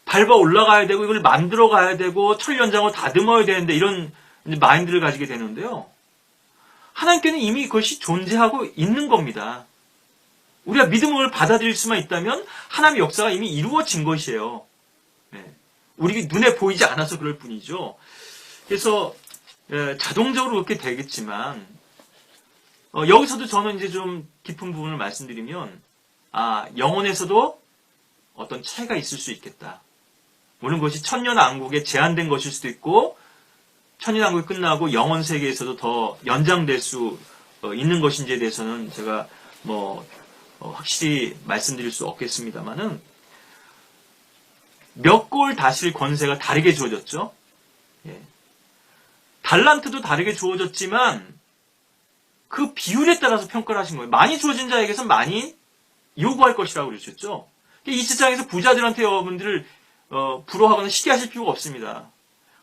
밟아 올라가야 되고 이걸 만들어 가야 되고 천년장을 다듬어야 되는데 이런 마인드를 가지게 되는데요. 하나님께는 이미 그것이 존재하고 있는 겁니다. 우리가 믿음을 받아들일 수만 있다면 하나님의 역사가 이미 이루어진 것이에요. 우리 눈에 보이지 않아서 그럴 뿐이죠. 그래서 자동적으로 그렇게 되겠지만 여기서도 저는 이제 좀 깊은 부분을 말씀드리면 영혼에서도 어떤 차이가 있을 수 있겠다. 물론 그것이 천년왕국에 제한된 것일 수도 있고 천년왕국이 끝나고 영혼 세계에서도 더 연장될 수 있는 것인지에 대해서는 제가 확실히 말씀드릴 수 없겠습니다만은 몇 골 다스릴 권세가 다르게 주어졌죠. 달란트도 다르게 주어졌지만 그 비율에 따라서 평가를 하신 거예요. 많이 주어진 자에게서 많이 요구할 것이라고 그러셨죠. 이 세상에서 부자들한테 여러분들을 부러워하거나 시기하실 필요가 없습니다.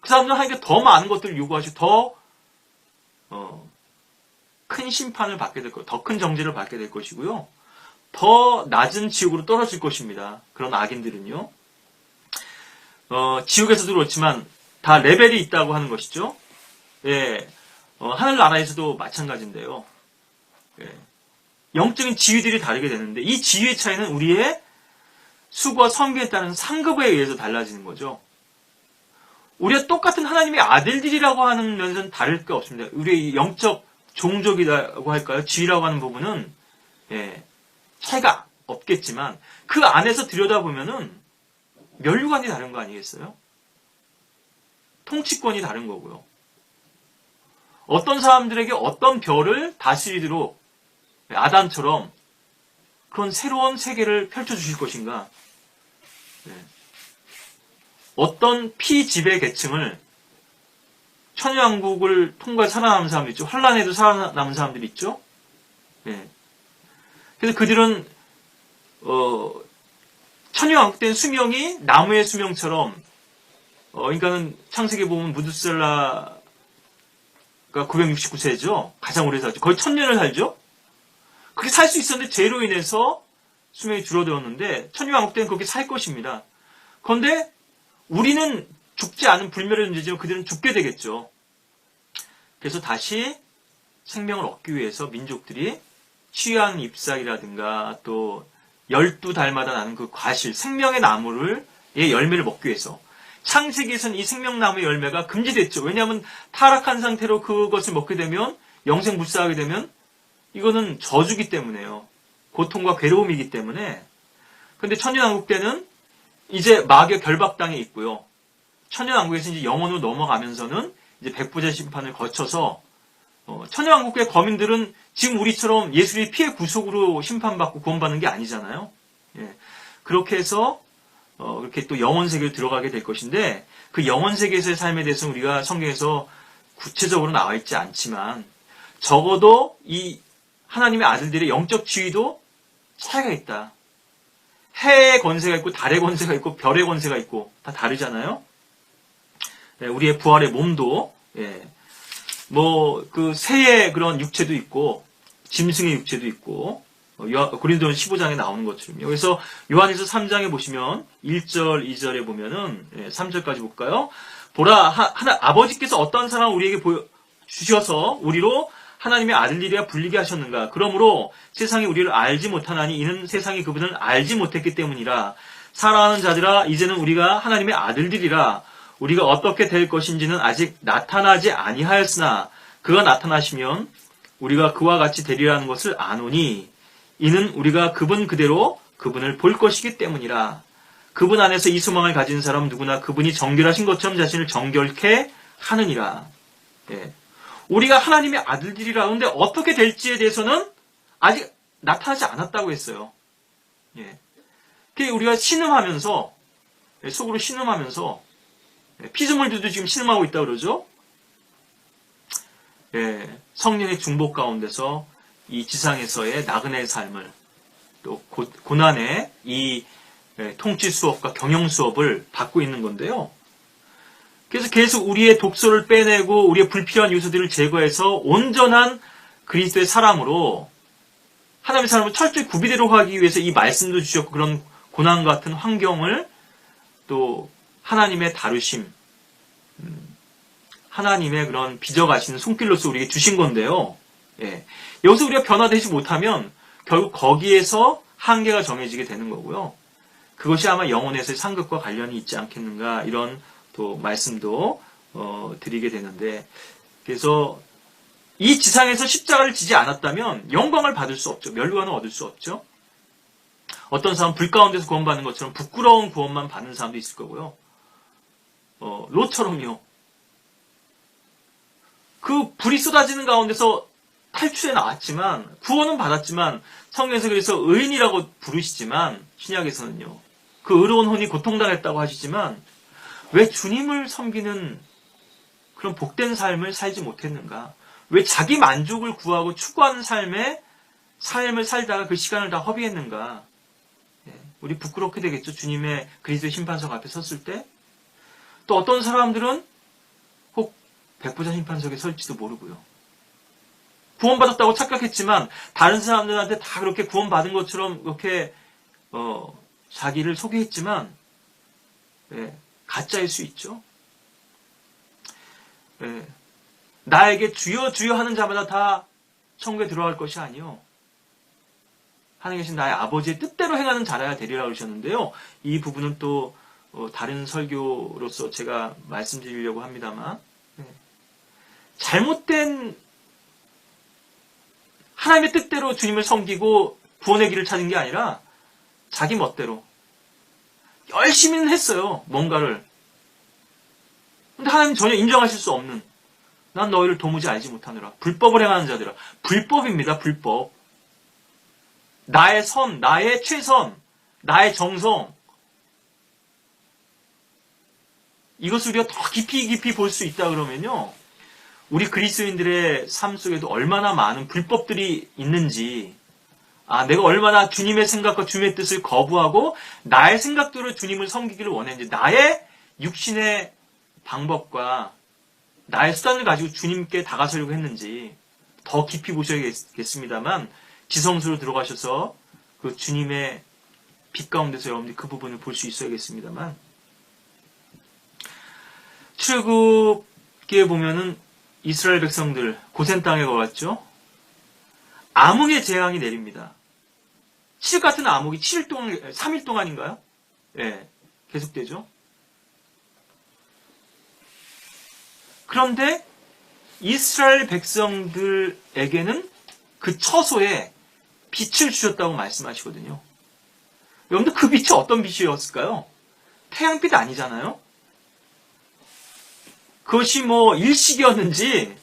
그 사람들은 하니까 더 많은 것들을 요구하시고 더 큰 심판을 받게 될 거예요. 더 큰 정죄를 받게 될 것이고요. 더 낮은 지옥으로 떨어질 것입니다. 그런 악인들은요. 지옥에서도 그렇지만 다 레벨이 있다고 하는 것이죠. 하늘나라에서도 마찬가지인데요. 영적인 지위들이 다르게 되는데 이 지위의 차이는 우리의 수고와 성교에 따른 상급에 의해서 달라지는 거죠. 우리가 똑같은 하나님의 아들들이라고 하는 면에서는 다를 게 없습니다. 우리의 영적 종족이라고 할까요? 지위라고 하는 부분은 차이가 없겠지만 그 안에서 들여다보면은 면류관이 다른 거 아니겠어요? 통치권이 다른 거고요. 어떤 사람들에게 어떤 별을 다스리도록 아담처럼 그런 새로운 세계를 펼쳐주실 것인가? 어떤 피지배 계층을 천연왕국을 통과해 살아남은 사람들 있죠. 환란에도 살아남은 사람들이 있죠. 그래서 그들은 천연왕국 때는 수명이 나무의 수명처럼 그러니까는 창세기에 보면 무드셀라가 969세죠. 가장 오래 살죠. 거의 1000년을 살죠. 그렇게 살 수 있었는데 죄로 인해서 수명이 줄어들었는데 천년왕국 때는 그렇게 살 것입니다. 그런데 우리는 죽지 않은 불멸의 존재지만 그들은 죽게 되겠죠. 그래서 다시 생명을 얻기 위해서 민족들이 취한 잎사귀라든가 또 12달마다 나는 그 과실, 생명의 나무를 열매를 먹기 위해서 창세기에서는 이 생명나무의 열매가 금지됐죠. 왜냐하면 타락한 상태로 그것을 먹게 되면 영생불사하게 되면 이거는 저주기 때문에요. 고통과 괴로움이기 때문에. 근데 천년왕국 때는 이제 마귀의 결박당에 있고요. 천년왕국에서 이제 영원으로 넘어가면서는 이제 백부자 심판을 거쳐서 천년왕국의 거민들은 지금 우리처럼 예수의 피해 구속으로 심판받고 구원받는 게 아니잖아요. 그렇게 해서 이렇게 또 영원 세계로 들어가게 될 것인데 그 영원 세계에서의 삶에 대해서 우리가 성경에서 구체적으로 나와 있지 않지만 적어도 이 하나님의 아들들의 영적 지위도 차이가 있다. 해의 권세가 있고 달의 권세가 있고 별의 권세가 있고 다 다르잖아요. 우리의 부활의 몸도 그 새의 그런 육체도 있고 짐승의 육체도 있고 고린도전 15장에 나오는 것처럼요. 그래서 요한에서 3장에 보시면 1절, 2절에 보면은 3절까지 볼까요? 보라, 아버지께서 어떤 사람을 우리에게 주셔서 우리로 하나님의 아들들이야 불리게 하셨는가? 그러므로 세상이 우리를 알지 못하나니 이는 세상이 그분을 알지 못했기 때문이라. 사랑하는 자들아 이제는 우리가 하나님의 아들들이라. 우리가 어떻게 될 것인지는 아직 나타나지 아니하였으나 그가 나타나시면 우리가 그와 같이 되리라는 것을 아노니 이는 우리가 그분 그대로 그분을 볼 것이기 때문이라. 그분 안에서 이 소망을 가진 사람 누구나 그분이 정결하신 것처럼 자신을 정결케 하느니라. 예. 우리가 하나님의 아들들이라. 그런데 어떻게 될지에 대해서는 아직 나타나지 않았다고 했어요. 예. 우리가 신음하면서, 속으로 신음하면서, 피조물들도 지금 신음하고 있다고 그러죠? 예. 성령의 중복 가운데서 이 지상에서의 나그네의 삶을, 또 고난의 이 통치 수업과 경영 수업을 받고 있는 건데요. 그래서 계속 우리의 독소를 빼내고 우리의 불필요한 요소들을 제거해서 온전한 그리스도의 사람으로 하나님의 사람을 철저히 구비대로 하기 위해서 이 말씀도 주셨고 그런 고난 같은 환경을 또 하나님의 다루심, 하나님의 그런 빚어가시는 손길로서 우리에게 주신 건데요. 예. 여기서 우리가 변화되지 못하면 결국 거기에서 한계가 정해지게 되는 거고요. 그것이 아마 영혼에서의 상급과 관련이 있지 않겠는가 이런 또 말씀도 드리게 되는데, 그래서 이 지상에서 십자가를 지지 않았다면 영광을 받을 수 없죠. 면류관을 얻을 수 없죠. 어떤 사람은 불 가운데서 구원받는 것처럼 부끄러운 구원만 받는 사람도 있을 거고요. 롯처럼요. 그 불이 쏟아지는 가운데서 탈출해 나왔지만 구원은 받았지만 성경에서 그래서 의인이라고 부르시지만 신약에서는요. 그 의로운 혼이 고통당했다고 하시지만 왜 주님을 섬기는 그런 복된 삶을 살지 못했는가? 왜 자기 만족을 구하고 추구하는 삶을 살다가 그 시간을 다 허비했는가? 우리 부끄럽게 되겠죠. 주님의 그리스도의 심판석 앞에 섰을 때. 또 어떤 사람들은 혹 백보자 심판석에 설지도 모르고요. 구원받았다고 착각했지만 다른 사람들한테 다 그렇게 구원받은 것처럼 그렇게 자기를 소개했지만 가짜일 수 있죠. 나에게 주여 주여 하는 자마다 다 천국에 들어갈 것이 아니요. 하나님 계신 나의 아버지의 뜻대로 행하는 자라야 되리라 그러셨는데요. 이 부분은 또 다른 설교로서 제가 말씀드리려고 합니다만 잘못된 하나님의 뜻대로 주님을 섬기고 구원의 길을 찾은 게 아니라 자기 멋대로 열심히는 했어요. 뭔가를. 근데 하나님 전혀 인정하실 수 없는, 난 너희를 도무지 알지 못하느라 불법을 행하는 자들아. 불법입니다. 불법. 나의 선, 나의 최선, 나의 정성, 이것을 우리가 더 깊이 볼 수 있다 그러면요, 우리 그리스도인들의 삶 속에도 얼마나 많은 불법들이 있는지, 내가 얼마나 주님의 생각과 주님의 뜻을 거부하고 나의 생각대로 주님을 섬기기를 원했는지, 나의 육신의 방법과 나의 수단을 가지고 주님께 다가서려고 했는지 더 깊이 보셔야겠습니다만, 지성소로 들어가셔서 그 주님의 빛 가운데서 여러분들이 그 부분을 볼 수 있어야겠습니다만, 출애굽기에 보면은 이스라엘 백성들 고센 땅에 걸었죠. 암흑의 재앙이 내립니다. 칠 같은 암흑이 7일 동안, 3일 동안인가요? 예, 계속되죠. 그런데 이스라엘 백성들에게는 그 처소에 빛을 주셨다고 말씀하시거든요. 여러분들 그 빛이 어떤 빛이었을까요? 태양빛 아니잖아요. 그것이 뭐 일식이었는지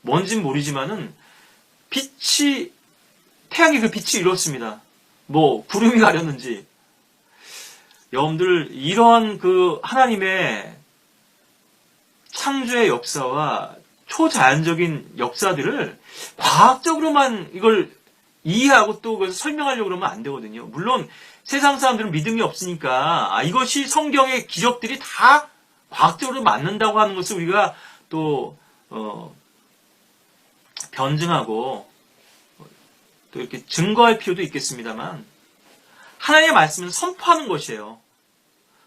뭔진 모르지만은 태양이 그 빛이 이렇습니다. 뭐 구름이 가렸는지. 여러분들 이러한 그 하나님의 창조의 역사와 초자연적인 역사들을 과학적으로만 이걸 이해하고 또 그걸 설명하려고 그러면 안 되거든요. 물론 세상 사람들은 믿음이 없으니까 이것이 성경의 기적들이 다 과학적으로 맞는다고 하는 것을 우리가 또 변증하고 또 이렇게 증거할 필요도 있겠습니다만, 하나님의 말씀은 선포하는 것이에요.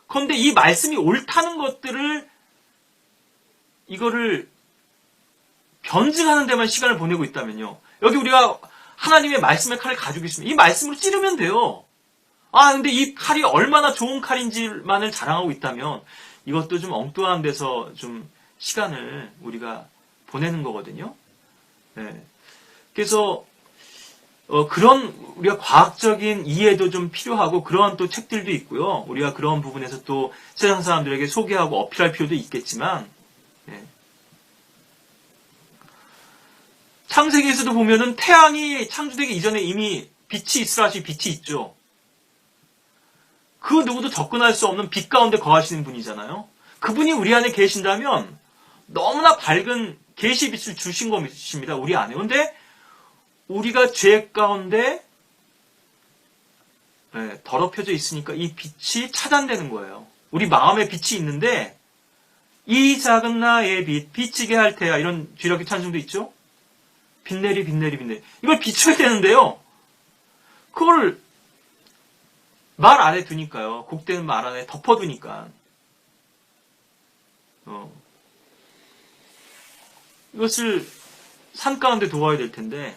그런데 이 말씀이 옳다는 것들을 이거를 변증하는 데만 시간을 보내고 있다면요. 여기 우리가 하나님의 말씀의 칼을 가지고 있으면 이 말씀으로 찌르면 돼요. 근데 이 칼이 얼마나 좋은 칼인지만을 자랑하고 있다면 이것도 좀 엉뚱한 데서 좀 시간을 우리가 보내는 거거든요. 네. 그래서 그런 우리가 과학적인 이해도 좀 필요하고 그러한 또 책들도 있고요. 우리가 그런 부분에서 또 세상 사람들에게 소개하고 어필할 필요도 있겠지만 네. 창세기에서도 보면은 태양이 창조되기 이전에 이미 빛이 있으라 하시 빛이 있죠. 그 누구도 접근할 수 없는 빛 가운데 거하시는 분이잖아요. 그분이 우리 안에 계신다면 너무나 밝은 계시 빛을 주신 것입니다. 우리 안에. 그런데 우리가 죄 가운데 더럽혀져 있으니까 이 빛이 차단되는 거예요. 우리 마음에 빛이 있는데 이 작은 나의 빛, 비치게 할 테야. 이런 주일학교 찬송도 있죠. 빛내리 빛내리 빛내리. 이걸 비춰야 되는데요. 그걸 말 안에 두니까요. 곡되는 말 안에 덮어두니까. 이것을 산 가운데 도와야 될 텐데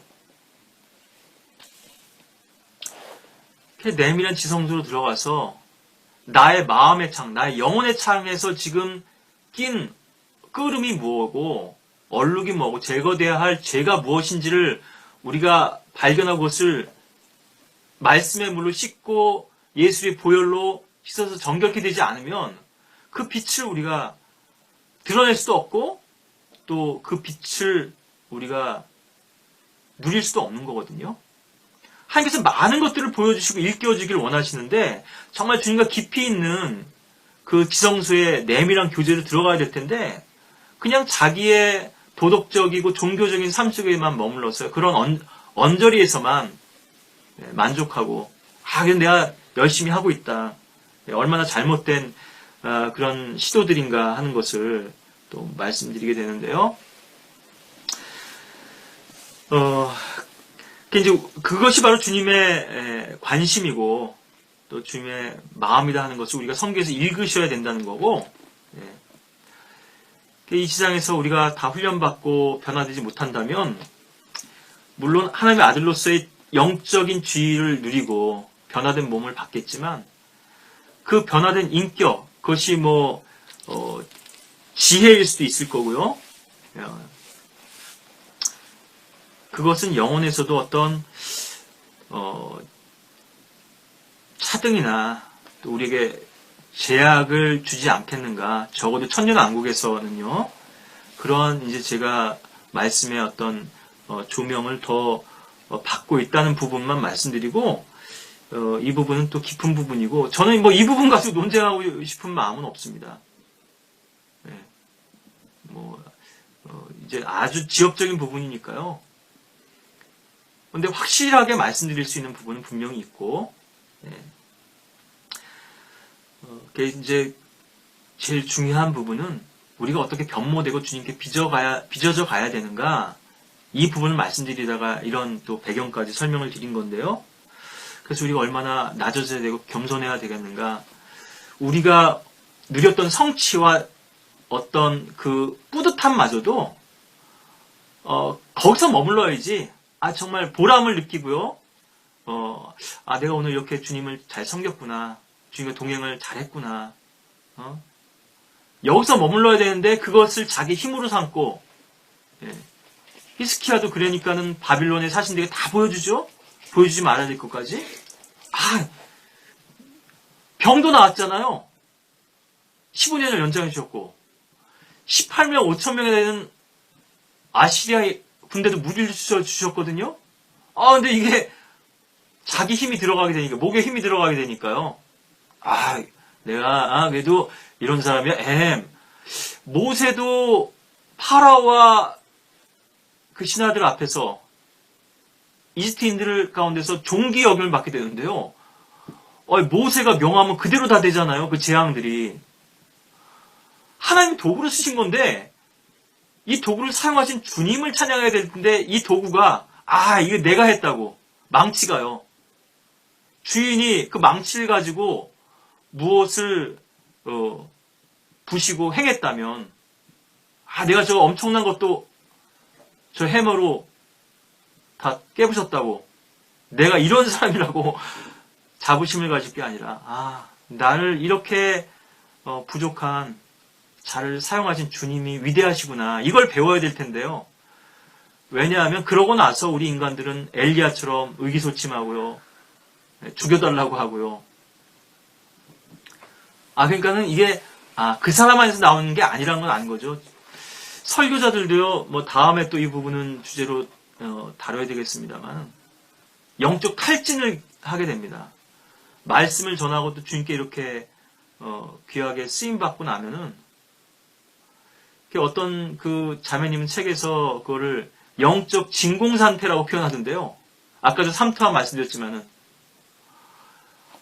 내밀한 지성소로 들어가서 나의 마음의 창, 나의 영혼의 창에서 지금 낀 끄름이 뭐고 얼룩이 뭐고 제거돼야 할 죄가 무엇인지를 우리가 발견하고 그것을 말씀의 물로 씻고 예수의 보혈로 씻어서 정결케 되지 않으면 그 빛을 우리가 드러낼 수도 없고 또 그 빛을 우리가 누릴 수도 없는 거거든요. 하나님께서 많은 것들을 보여주시고 일깨워주기를 원하시는데 정말 주님과 깊이 있는 그 지성소에 내밀한 교제로 들어가야 될 텐데 그냥 자기의 도덕적이고 종교적인 삶 속에만 머물러서 그런 언저리에서만 만족하고 그냥 내가 열심히 하고 있다. 얼마나 잘못된 그런 시도들인가 하는 것을 또 말씀드리게 되는데요. 이제 그것이 바로 주님의 관심이고 또 주님의 마음이다 하는 것을 우리가 성경에서 읽으셔야 된다는 거고 이 세상에서 우리가 다 훈련받고 변화되지 못한다면 물론 하나님의 아들로서의 영적인 지위를 누리고 변화된 몸을 받겠지만 그 변화된 인격 그것이 지혜일 수도 있을 거고요. 그것은 영혼에서도 어떤 차등이나 또 우리에게 제약을 주지 않겠는가. 적어도 천년왕국에서는요. 그러한 이제 제가 말씀의 어떤 조명을 더 받고 있다는 부분만 말씀드리고 이 부분은 또 깊은 부분이고 저는 이 부분 가지고 논쟁하고 싶은 마음은 없습니다. 네. 이제 아주 지엽적인 부분이니까요. 근데 확실하게 말씀드릴 수 있는 부분은 분명히 있고, 이제 제일 중요한 부분은 우리가 어떻게 변모되고 주님께 빚어져 가야 되는가, 이 부분을 말씀드리다가 이런 또 배경까지 설명을 드린 건데요. 그래서 우리가 얼마나 낮아져야 되고 겸손해야 되겠는가, 우리가 누렸던 성취와 어떤 그 뿌듯함마저도, 거기서 머물러야지, 정말 보람을 느끼고요. 내가 오늘 이렇게 주님을 잘 섬겼구나. 주님과 동행을 잘했구나. 여기서 머물러야 되는데 그것을 자기 힘으로 삼고 히스키야도 그러니까는 바빌론의 사신들에게 다 보여주죠. 보여주지 말아야 될 것까지. 병도 나왔잖아요. 15년을 연장해 주셨고 18명 5천명에 되는 아시리아의 군대도 무리를 주셨거든요. 근데 이게 자기 힘이 들어가게 되니까, 목에 힘이 들어가게 되니까요. 내가 그래도 이런 사람이야. 모세도 파라오와 그 신하들 앞에서 이집트인들 가운데서 종기 여김을 받게 되는데요. 모세가 명하면 그대로 다 되잖아요. 그 재앙들이. 하나님 도구를 쓰신 건데 이 도구를 사용하신 주님을 찬양해야 될 텐데 이 도구가 이거 내가 했다고 망치가요. 주인이 그 망치를 가지고 무엇을 부시고 행했다면 내가 저 엄청난 것도 저 해머로 다 깨부셨다고, 내가 이런 사람이라고 자부심을 가질 게 아니라, 나를 이렇게 부족한 자를 사용하신 주님이 위대하시구나, 이걸 배워야 될 텐데요. 왜냐하면 그러고 나서 우리 인간들은 엘리야처럼 의기소침하고요, 죽여달라고 하고요. 그러니까는 이게 그 사람 안에서 나오는 게 아니라는 건 아는 거죠. 설교자들도요, 뭐 다음에 또 이 부분은 주제로 다뤄야 되겠습니다만, 영적 탈진을 하게 됩니다. 말씀을 전하고 또 주님께 이렇게 귀하게 쓰임 받고 나면은, 어떤 그 자매님은 책에서 그거를 영적 진공 상태라고 표현하던데요. 아까 저 삼투압 말씀드렸지만은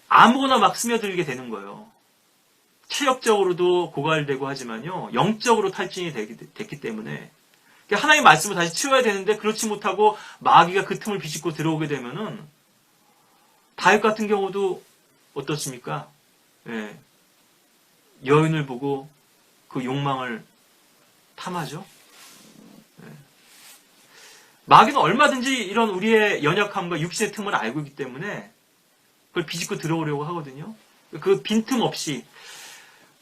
아무거나 막 스며들게 되는 거예요. 체력적으로도 고갈되고 하지만요, 영적으로 탈진이 됐기 때문에 하나님의 말씀을 다시 치워야 되는데 그렇지 못하고 마귀가 그 틈을 비집고 들어오게 되면은, 다윗 같은 경우도 어떻습니까? 예, 여인을 보고 그 욕망을 탐하죠. 예. 마귀는 얼마든지 이런 우리의 연약함과 육신의 틈을 알고 있기 때문에 그걸 비집고 들어오려고 하거든요. 그 빈틈 없이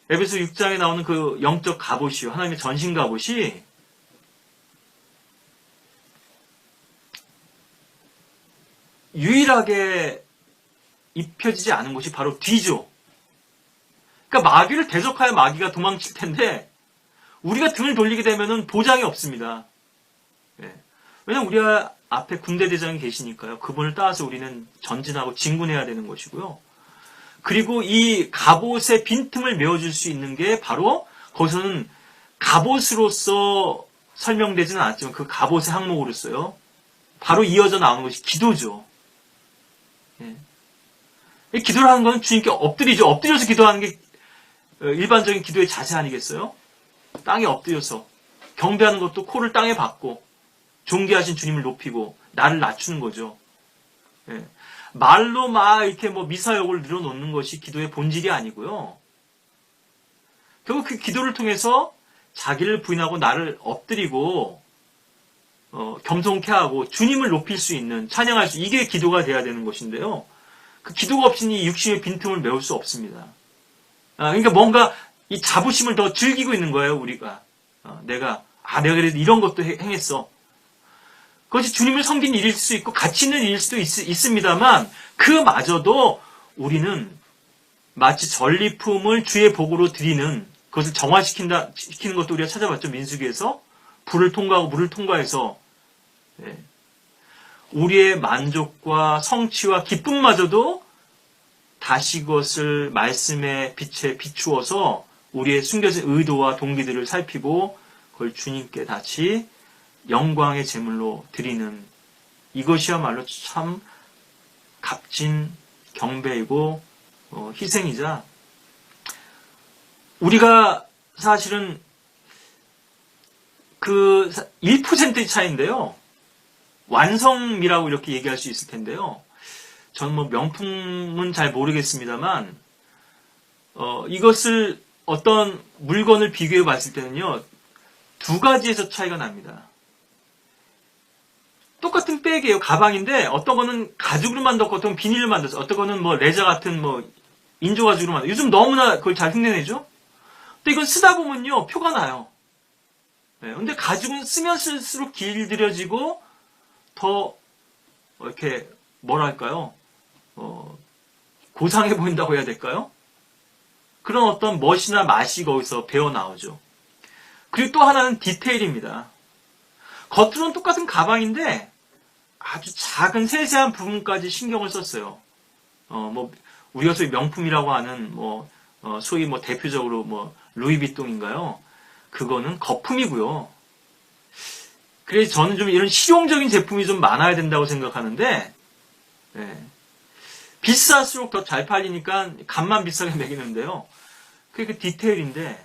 에베소 6장에 나오는 그 영적 갑옷이요, 하나님의 전신 갑옷이 유일하게 입혀지지 않은 곳이 바로 뒤죠. 그러니까 마귀를 대적하여 마귀가 도망칠 텐데, 우리가 등을 돌리게 되면은 보장이 없습니다. 예. 왜냐하면 우리 앞에 군대 대장이 계시니까요. 그분을 따라서 우리는 전진하고 진군해야 되는 것이고요. 그리고 이 갑옷의 빈틈을 메워줄 수 있는 게 바로, 거기서는 갑옷으로서 설명되지는 않았지만 그 갑옷의 항목으로서요, 바로 이어져 나오는 것이 기도죠. 예. 기도를 하는 건 주님께 엎드리죠. 엎드려서 기도하는 게 일반적인 기도의 자세 아니겠어요? 땅에 엎드려서 경배하는 것도 코를 땅에 박고 존귀하신 주님을 높이고 나를 낮추는 거죠. 예. 말로 막 이렇게 뭐 미사역을 늘어놓는 것이 기도의 본질이 아니고요. 결국 그 기도를 통해서 자기를 부인하고 나를 엎드리고 겸손케 하고 주님을 높일 수 있는, 찬양할 수, 이게 기도가 돼야 되는 것인데요. 그 기도가 없이는 이 육신의 빈틈을 메울 수 없습니다. 그러니까 뭔가 이 자부심을 더 즐기고 있는 거예요, 우리가. 내가 그래도 이런 것도 행했어. 그것이 주님을 섬긴 일일 수 있고 가치 있는 일일 수도 있습니다만, 그마저도 우리는 마치 전리품을 주의 복으로 드리는, 그것을 시키는 것도 우리가 찾아봤죠. 민수기에서 불을 통과하고 물을 통과해서 우리의 만족과 성취와 기쁨마저도 다시 그것을 말씀의 빛에 비추어서 우리의 숨겨진 의도와 동기들을 살피고 그걸 주님께 다시 영광의 제물로 드리는, 이것이야말로 참 값진 경배이고 희생이자, 우리가 사실은 그 1%의 차이인데요. 완성미라고 이렇게 얘기할 수 있을 텐데요. 저는 뭐 명품은 잘 모르겠습니다만, 이것을 어떤 물건을 비교해 봤을 때는요, 두 가지에서 차이가 납니다. 똑같은 백이에요. 가방인데, 어떤 거는 가죽으로 만들었고, 어떤 건 비닐로 만들었어요. 어떤 거는 뭐 레자 같은 뭐 인조 가죽으로 만들었어요. 요즘 너무나 그걸 잘 흉내내죠? 근데 이건 쓰다 보면요, 표가 나요. 근데 가죽은 쓰면 쓸수록 길들여지고, 더 이렇게 뭐랄까요, 고상해 보인다고 해야 될까요? 그런 어떤 멋이나 맛이 거기서 배어 나오죠. 그리고 또 하나는 디테일입니다. 겉으로는 똑같은 가방인데 아주 작은 세세한 부분까지 신경을 썼어요. 뭐 우리가 소위 명품이라고 하는 소위 대표적으로 루이비통인가요? 그거는 거품이고요. 그래서 저는 좀 이런 실용적인 제품이 좀 많아야 된다고 생각하는데, 비쌀수록 더 잘 팔리니까 값만 비싸게 매기는데요. 그게 그 디테일인데,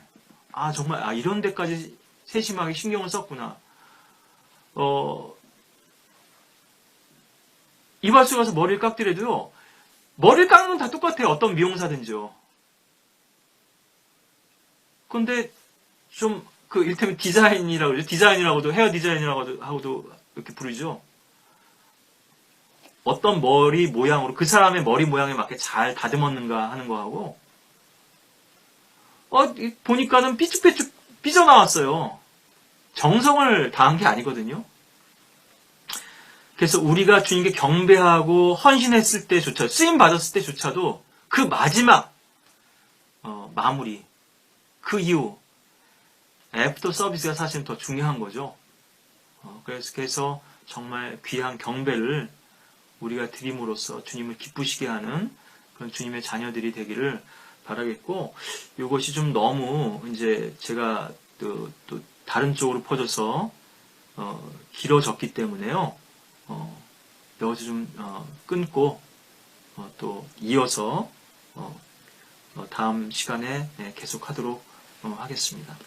정말 이런 데까지 세심하게 신경을 썼구나. 이발소 가서 머리를 깎더라도요, 머리를 깎는 건 다 똑같아요. 어떤 미용사든지요. 그런데 좀 그 이를테면 디자인이라고 그러죠. 디자인이라고도 헤어 디자인이라고도 이렇게 부르죠. 어떤 머리 모양으로 그 사람의 머리 모양에 맞게 잘 다듬었는가 하는 거하고 보니까는 삐쭉삐쭉 삐져나왔어요. 정성을 다한 게 아니거든요. 그래서 우리가 주님께 경배하고 헌신했을 때조차, 쓰임 받았을 때조차도 그 마지막 마무리, 그 이후 애프터 서비스가 사실은 더 중요한 거죠. 그래서 정말 귀한 경배를 우리가 드림으로써 주님을 기쁘시게 하는 그런 주님의 자녀들이 되기를 바라겠고, 이것이 좀 너무 이제 제가 또 다른 쪽으로 퍼져서 길어졌기 때문에요. 여기서 좀 끊고 또 이어서 다음 시간에 계속하도록 하겠습니다.